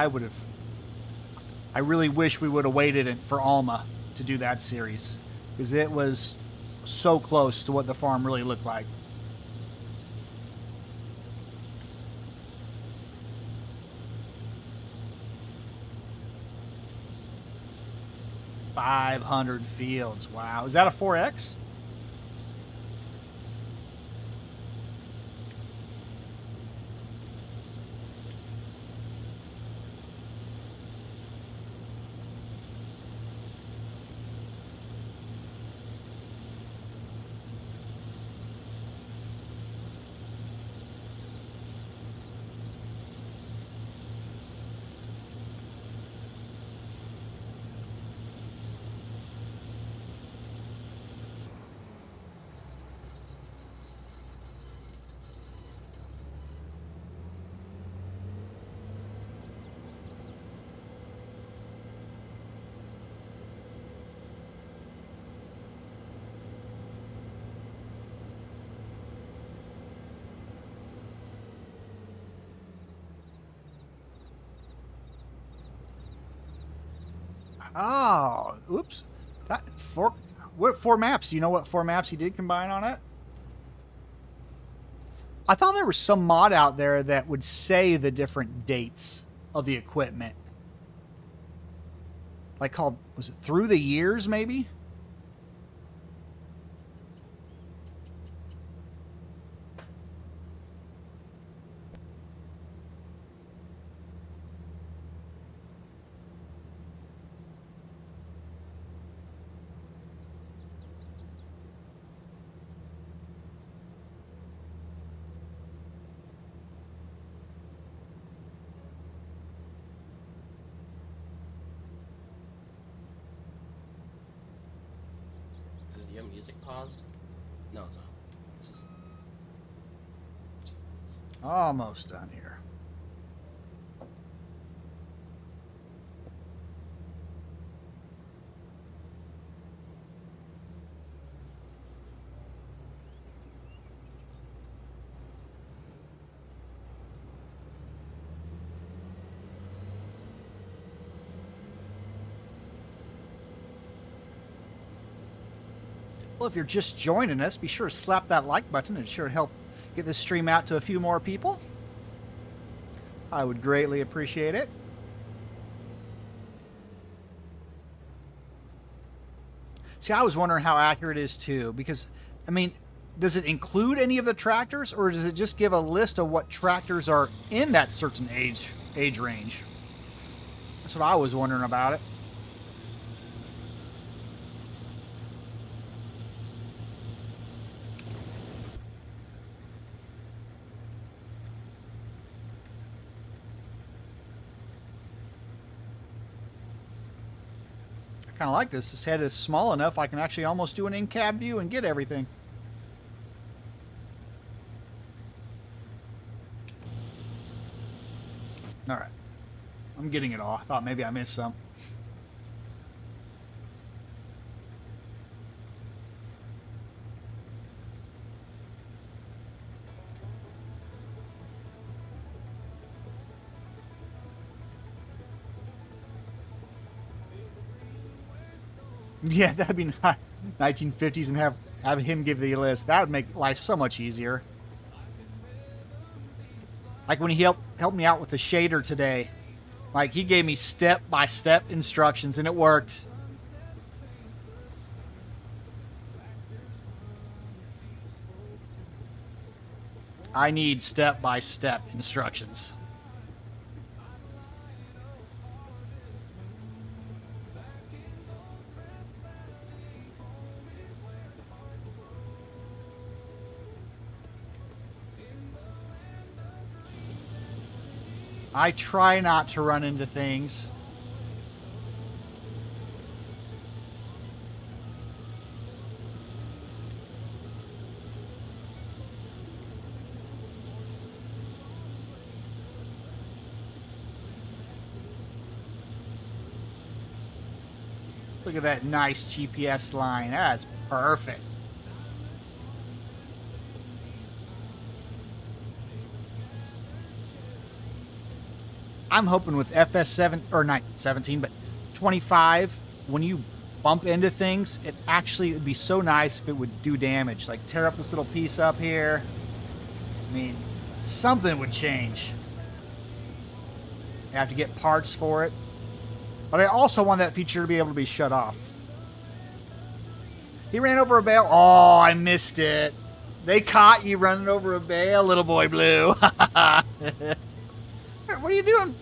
I really wish we would have waited for Alma to do that series because it was so close to what the farm really looked like. 500 fields. Wow. Is that a 4X? Oh, oops. What 4 maps? Do you know what 4 maps he did combine on it? I thought there was some mod out there that would say the different dates of the equipment. Like called, was it Through the Years, maybe? Is your music paused? No, it's on. It's just... Almost done here. Well, if you're just joining us, be sure to slap that like button. It sure help get this stream out to a few more people. I would greatly appreciate it. See, I was wondering how accurate it is too, because, I mean, does it include any of the tractors, or does it just give a list of what tractors are in that certain age range? That's what I was wondering about it. Kind of like this. This head is small enough I can actually almost do an in-cab view and get everything. All right. I'm getting it all. I thought maybe I missed some. Yeah, that'd be nice. 1950s and have him give the list. That would make life so much easier. Like when he helped me out with the shader today. Like he gave me step-by-step instructions and it worked. I need step-by-step instructions. I try not to run into things. Look at that nice GPS line. That's perfect. I'm hoping with FS7 or not 17, but 25, when you bump into things, it actually would be so nice if it would do damage. Like tear up this little piece up here. I mean, something would change. You have to get parts for it. But I also want that feature to be able to be shut off. He ran over a bale. Oh, I missed it. They caught you running over a bale, little boy Blue. What are you doing?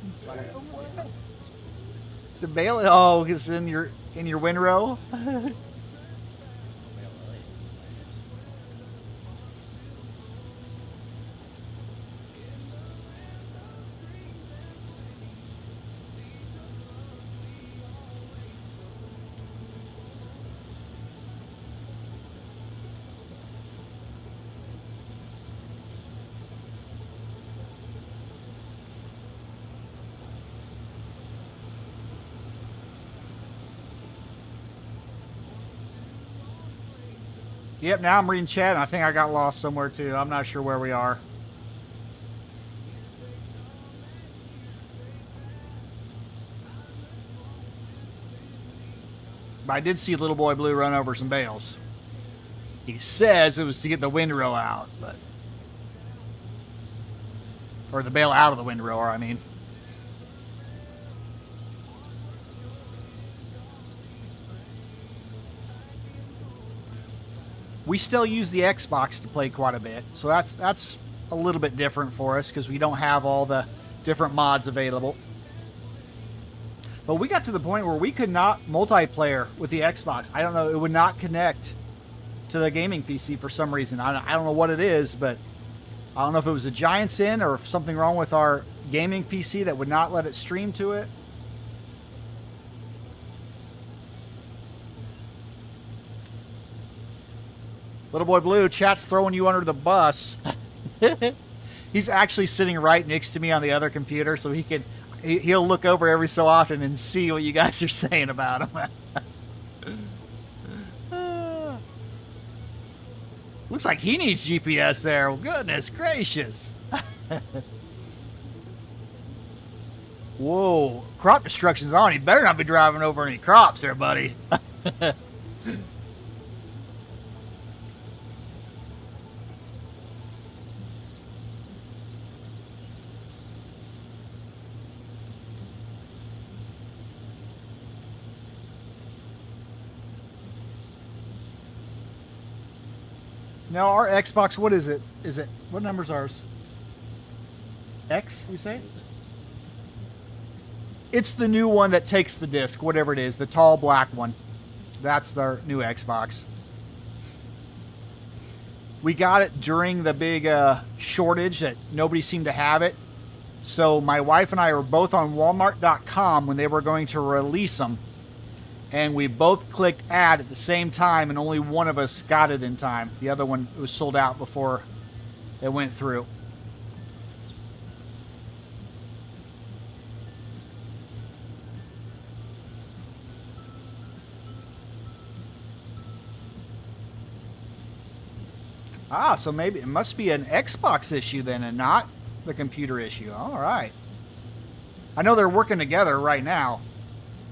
It's a bale. Oh, it's in your windrow. Yep, now I'm reading chat, and I think I got lost somewhere, too. I'm not sure where we are. But I did see Little Boy Blue run over some bales. He says it was to get the windrow out, but... Or the bale out of the windrow, I mean. We still use the Xbox to play quite a bit, so that's a little bit different for us because we don't have all the different mods available. But we got to the point where we could not multiplayer with the Xbox. I don't know, it would not connect to the gaming PC for some reason. I don't know what it is, but I don't know if it was a giant sin or if something wrong with our gaming PC that would not let it stream to it. Little boy Blue, chat's throwing you under the bus. He's actually sitting right next to me on the other computer, so he'll look over every so often and see what you guys are saying about him. Looks like he needs GPS there. Well, goodness gracious. Whoa, crop destruction's on. He better not be driving over any crops there, buddy. Now our Xbox, what is it? What number's ours? X, you say? It's the new one that takes the disc, whatever it is, the tall black one. That's their new Xbox. We got it during the big shortage that nobody seemed to have it. So my wife and I were both on Walmart.com when they were going to release them. And we both clicked add at the same time, and only one of us got it in time. The other one was sold out before it went through. Ah, so maybe it must be an Xbox issue then and not the computer issue. All right. I know they're working together right now,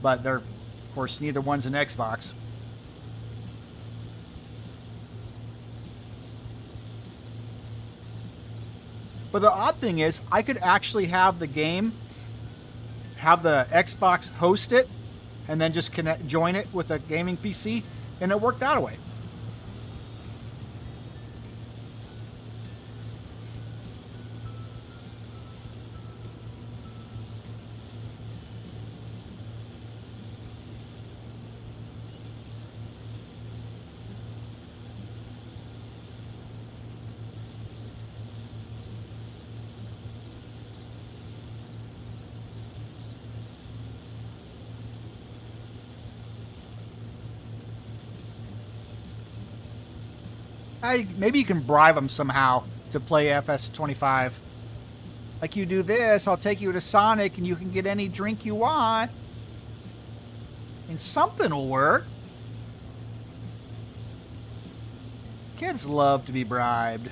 but they're... Of course, neither one's an Xbox. But the odd thing is, I could actually have the game, have the Xbox host it, and then just join it with a gaming PC, and it worked out away. Maybe you can bribe them somehow to play FS25. Like, you do this, I'll take you to Sonic and you can get any drink you want. And something will work. Kids love to be bribed.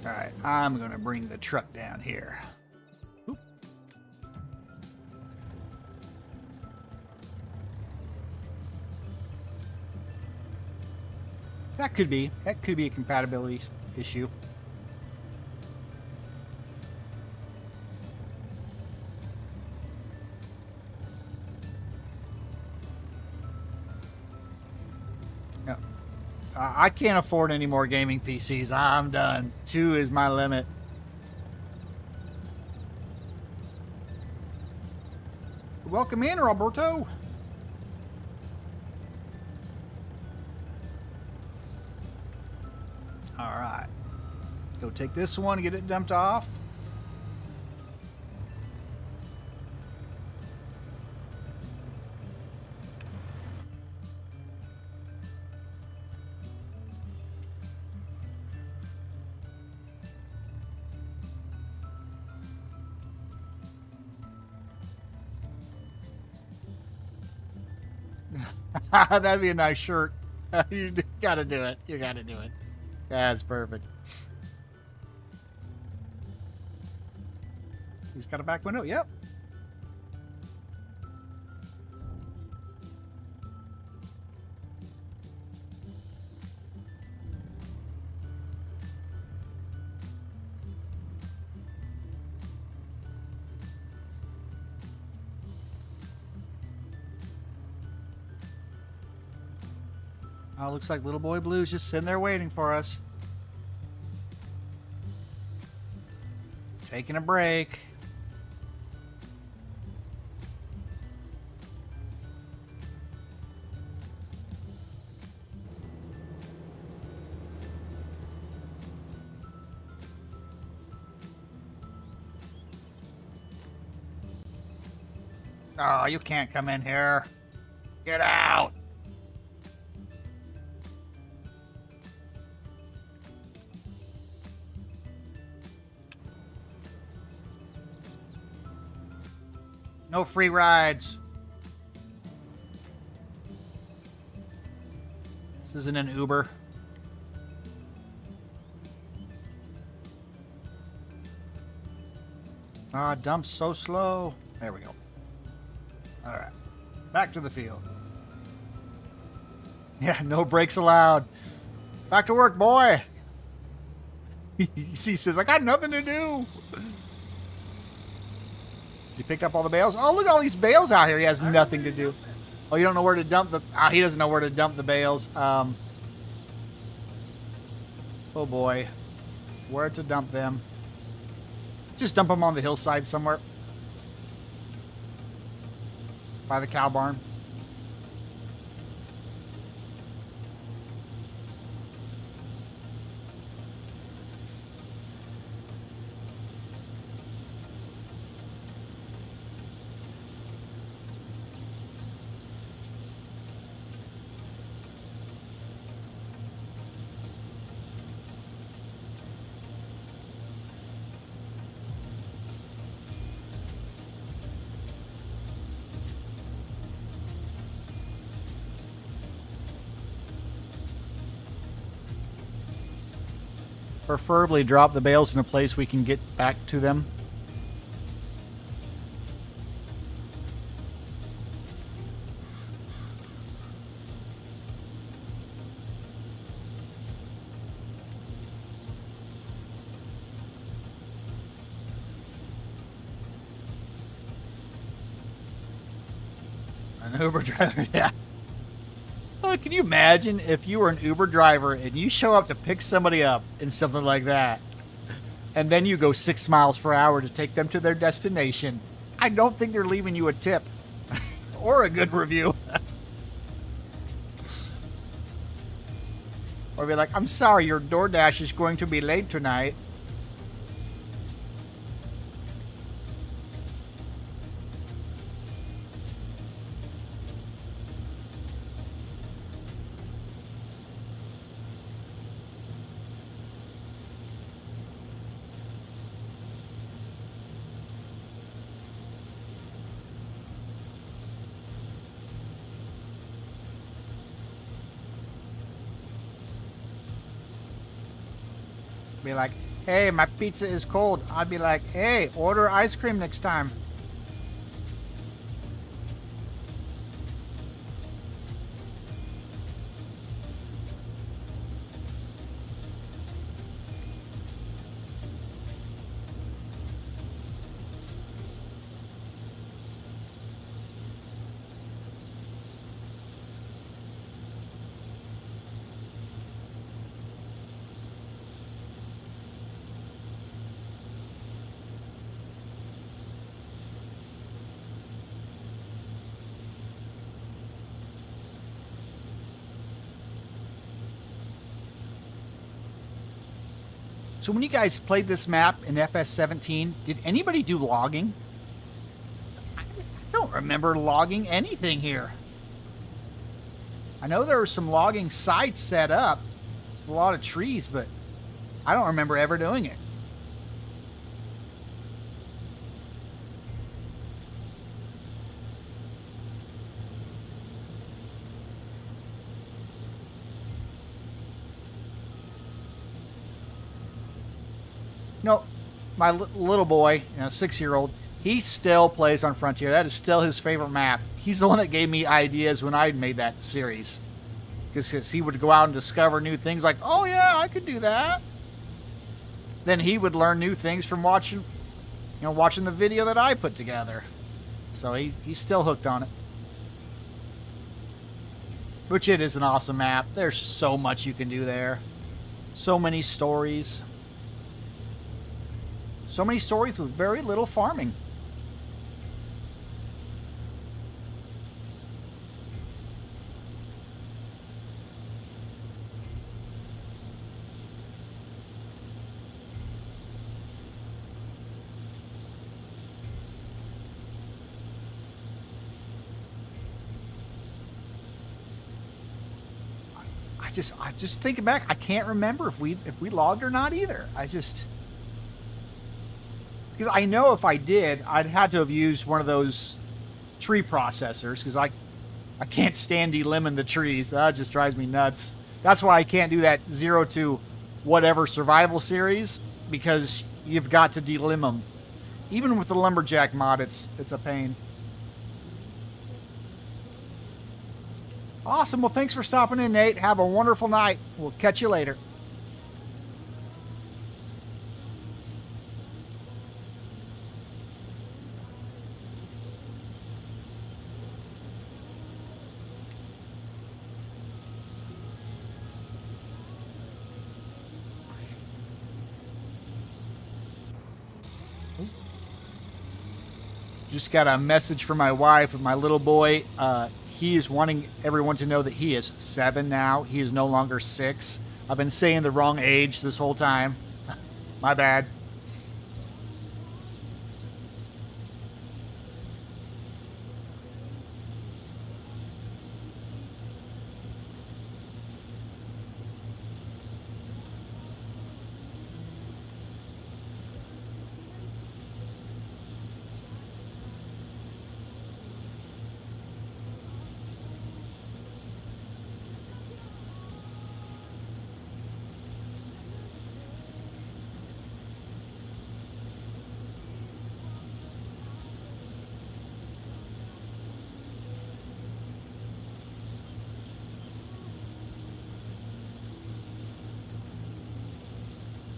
Alright, I'm going to bring the truck down here. That could be. That could be a compatibility issue. Yeah. I can't afford any more gaming PCs. I'm done. 2 is my limit. Welcome in, Roberto. All right. Go take this one and get it dumped off. That'd be a nice shirt. You gotta do it. You gotta do it. That's perfect. He's got a back window. Yep. Oh, looks like Little Boy Blue's just sitting there waiting for us. Taking a break. Oh, you can't come in here. Get out. No free rides. This isn't an Uber. Ah, dump's so slow. There we go. All right. Back to the field. Yeah, no breaks allowed. Back to work, boy. He says, I got nothing to do. Has he picked up all the bales? Oh, look at all these bales out here. He has nothing to do. Oh, you don't know where to dump the... he doesn't know where to dump the bales. Oh, boy. Where to dump them. Just dump them on the hillside somewhere. By the cow barn. Preferably drop the bales in a place we can get back to them. An Uber driver, yeah. Oh, can you imagine if you were an Uber driver and you show up to pick somebody up in something like that, and then you go 6 miles per hour to take them to their destination? I don't think they're leaving you a tip or a good review. Or be like, I'm sorry, your DoorDash is going to be late tonight. Be like, hey, my pizza is cold. I'd be like, hey, order ice cream next time. So when you guys played this map in FS17, did anybody do logging? I don't remember logging anything here. I know there were some logging sites set up, a lot of trees, but I don't remember ever doing it. No, my little boy, 6-year-old, he still plays on Frontier. That is still his favorite map. He's the one that gave me ideas when I made that series. Because he would go out and discover new things like, oh yeah, I could do that. Then he would learn new things from watching the video that I put together. So he's still hooked on it. Which it is an awesome map. There's so much you can do there. So many stories. So many stories with very little farming. I just thinking back, I can't remember if we logged or not either. Because I know if I did, I'd had to have used one of those tree processors, because I can't stand delimbing the trees. That just drives me nuts. That's why I can't do that 0 to whatever survival series, because you've got to delimb them. Even with the lumberjack mod, it's a pain. Awesome. Well, thanks for stopping in, Nate. Have a wonderful night. We'll catch you later. Just got a message from my wife and my little boy. He is wanting everyone to know that he is 7 now. He is no longer 6. I've been saying the wrong age this whole time. My bad.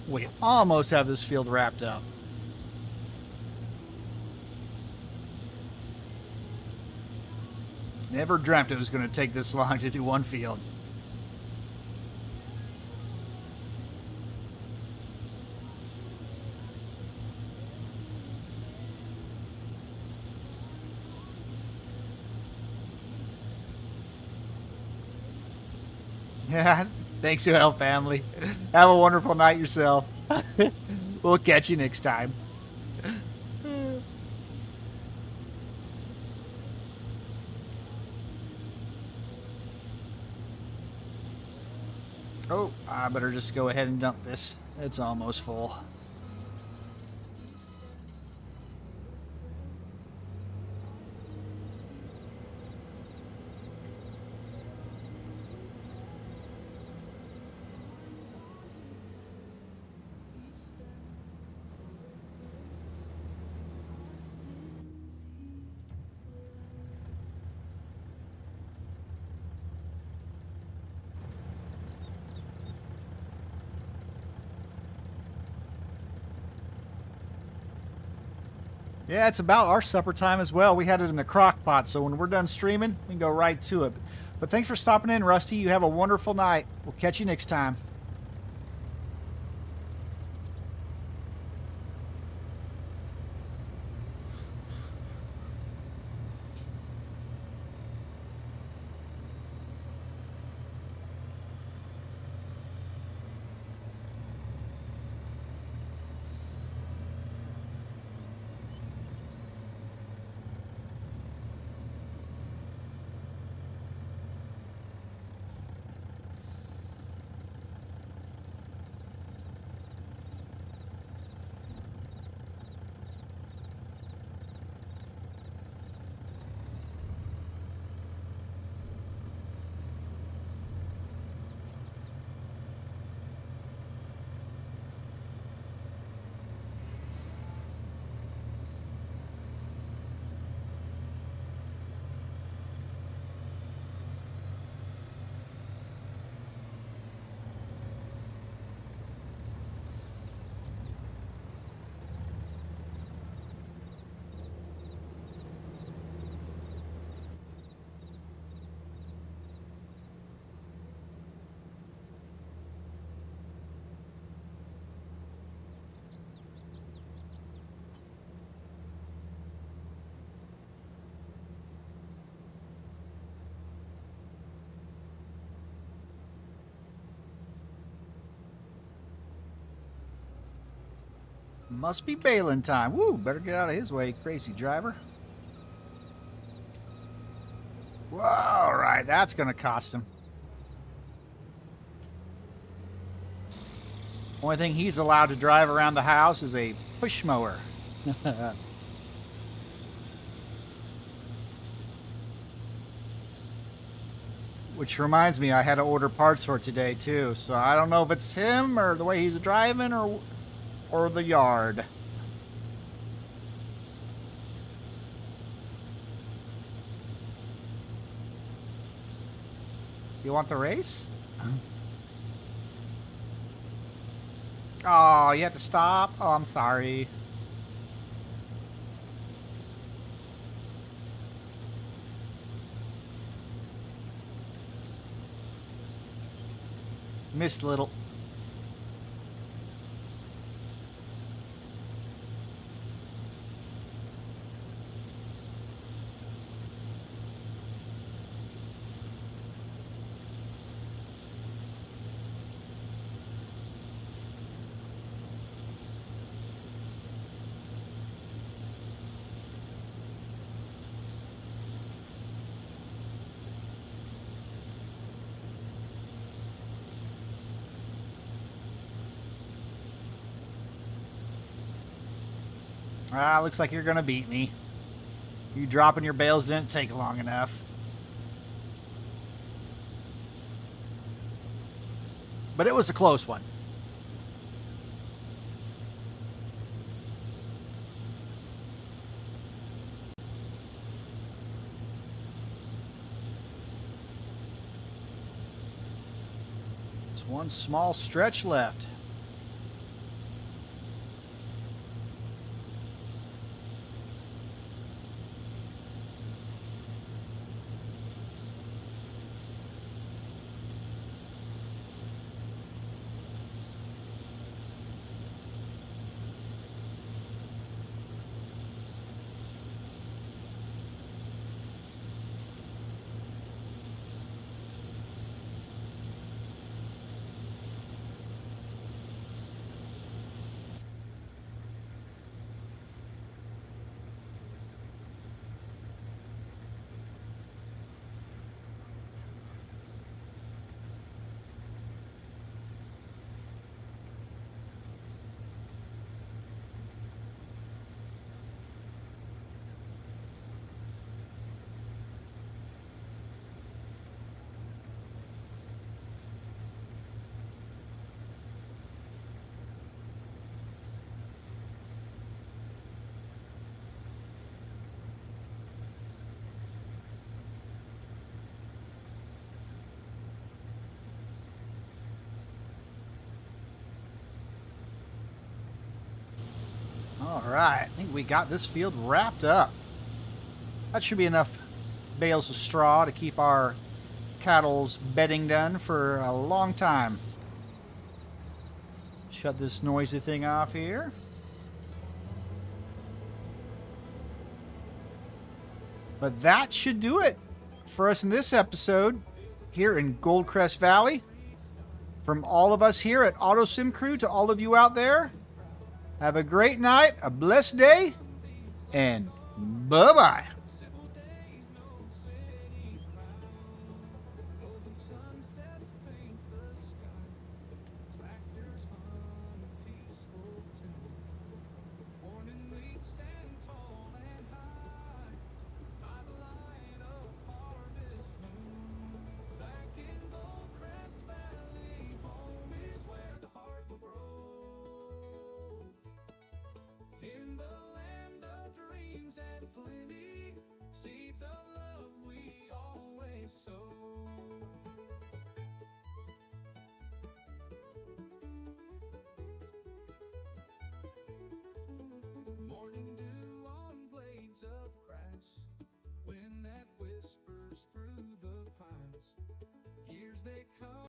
We almost have this field wrapped up. Never dreamt it was going to take this long to do one field. Yeah, thanks, UL family. Have a wonderful night yourself. We'll catch you next time. Oh, I better just go ahead and dump this. It's almost full. Yeah, it's about our supper time as well. We had it in the crock pot, so when we're done streaming, we can go right to it. But thanks for stopping in, Rusty. You have a wonderful night. We'll catch you next time. Must be bailing time. Woo, better get out of his way, crazy driver. Whoa, all right, that's going to cost him. Only thing he's allowed to drive around the house is a push mower. Which reminds me, I had to order parts for today too, so I don't know if it's him or the way he's driving or the yard. You want the race? Oh, you have to stop? Oh, I'm sorry. Missed a little. Ah, looks like you're gonna beat me. You dropping your bales didn't take long enough. But it was a close one. There's one small stretch left. All right, I think we got this field wrapped up. That should be enough bales of straw to keep our cattle's bedding done for a long time. Shut this noisy thing off here. But that should do it for us in this episode here in Goldcrest Valley. From all of us here at Auto Sim Crew to all of you out there, have a great night, a blessed day, and bye-bye.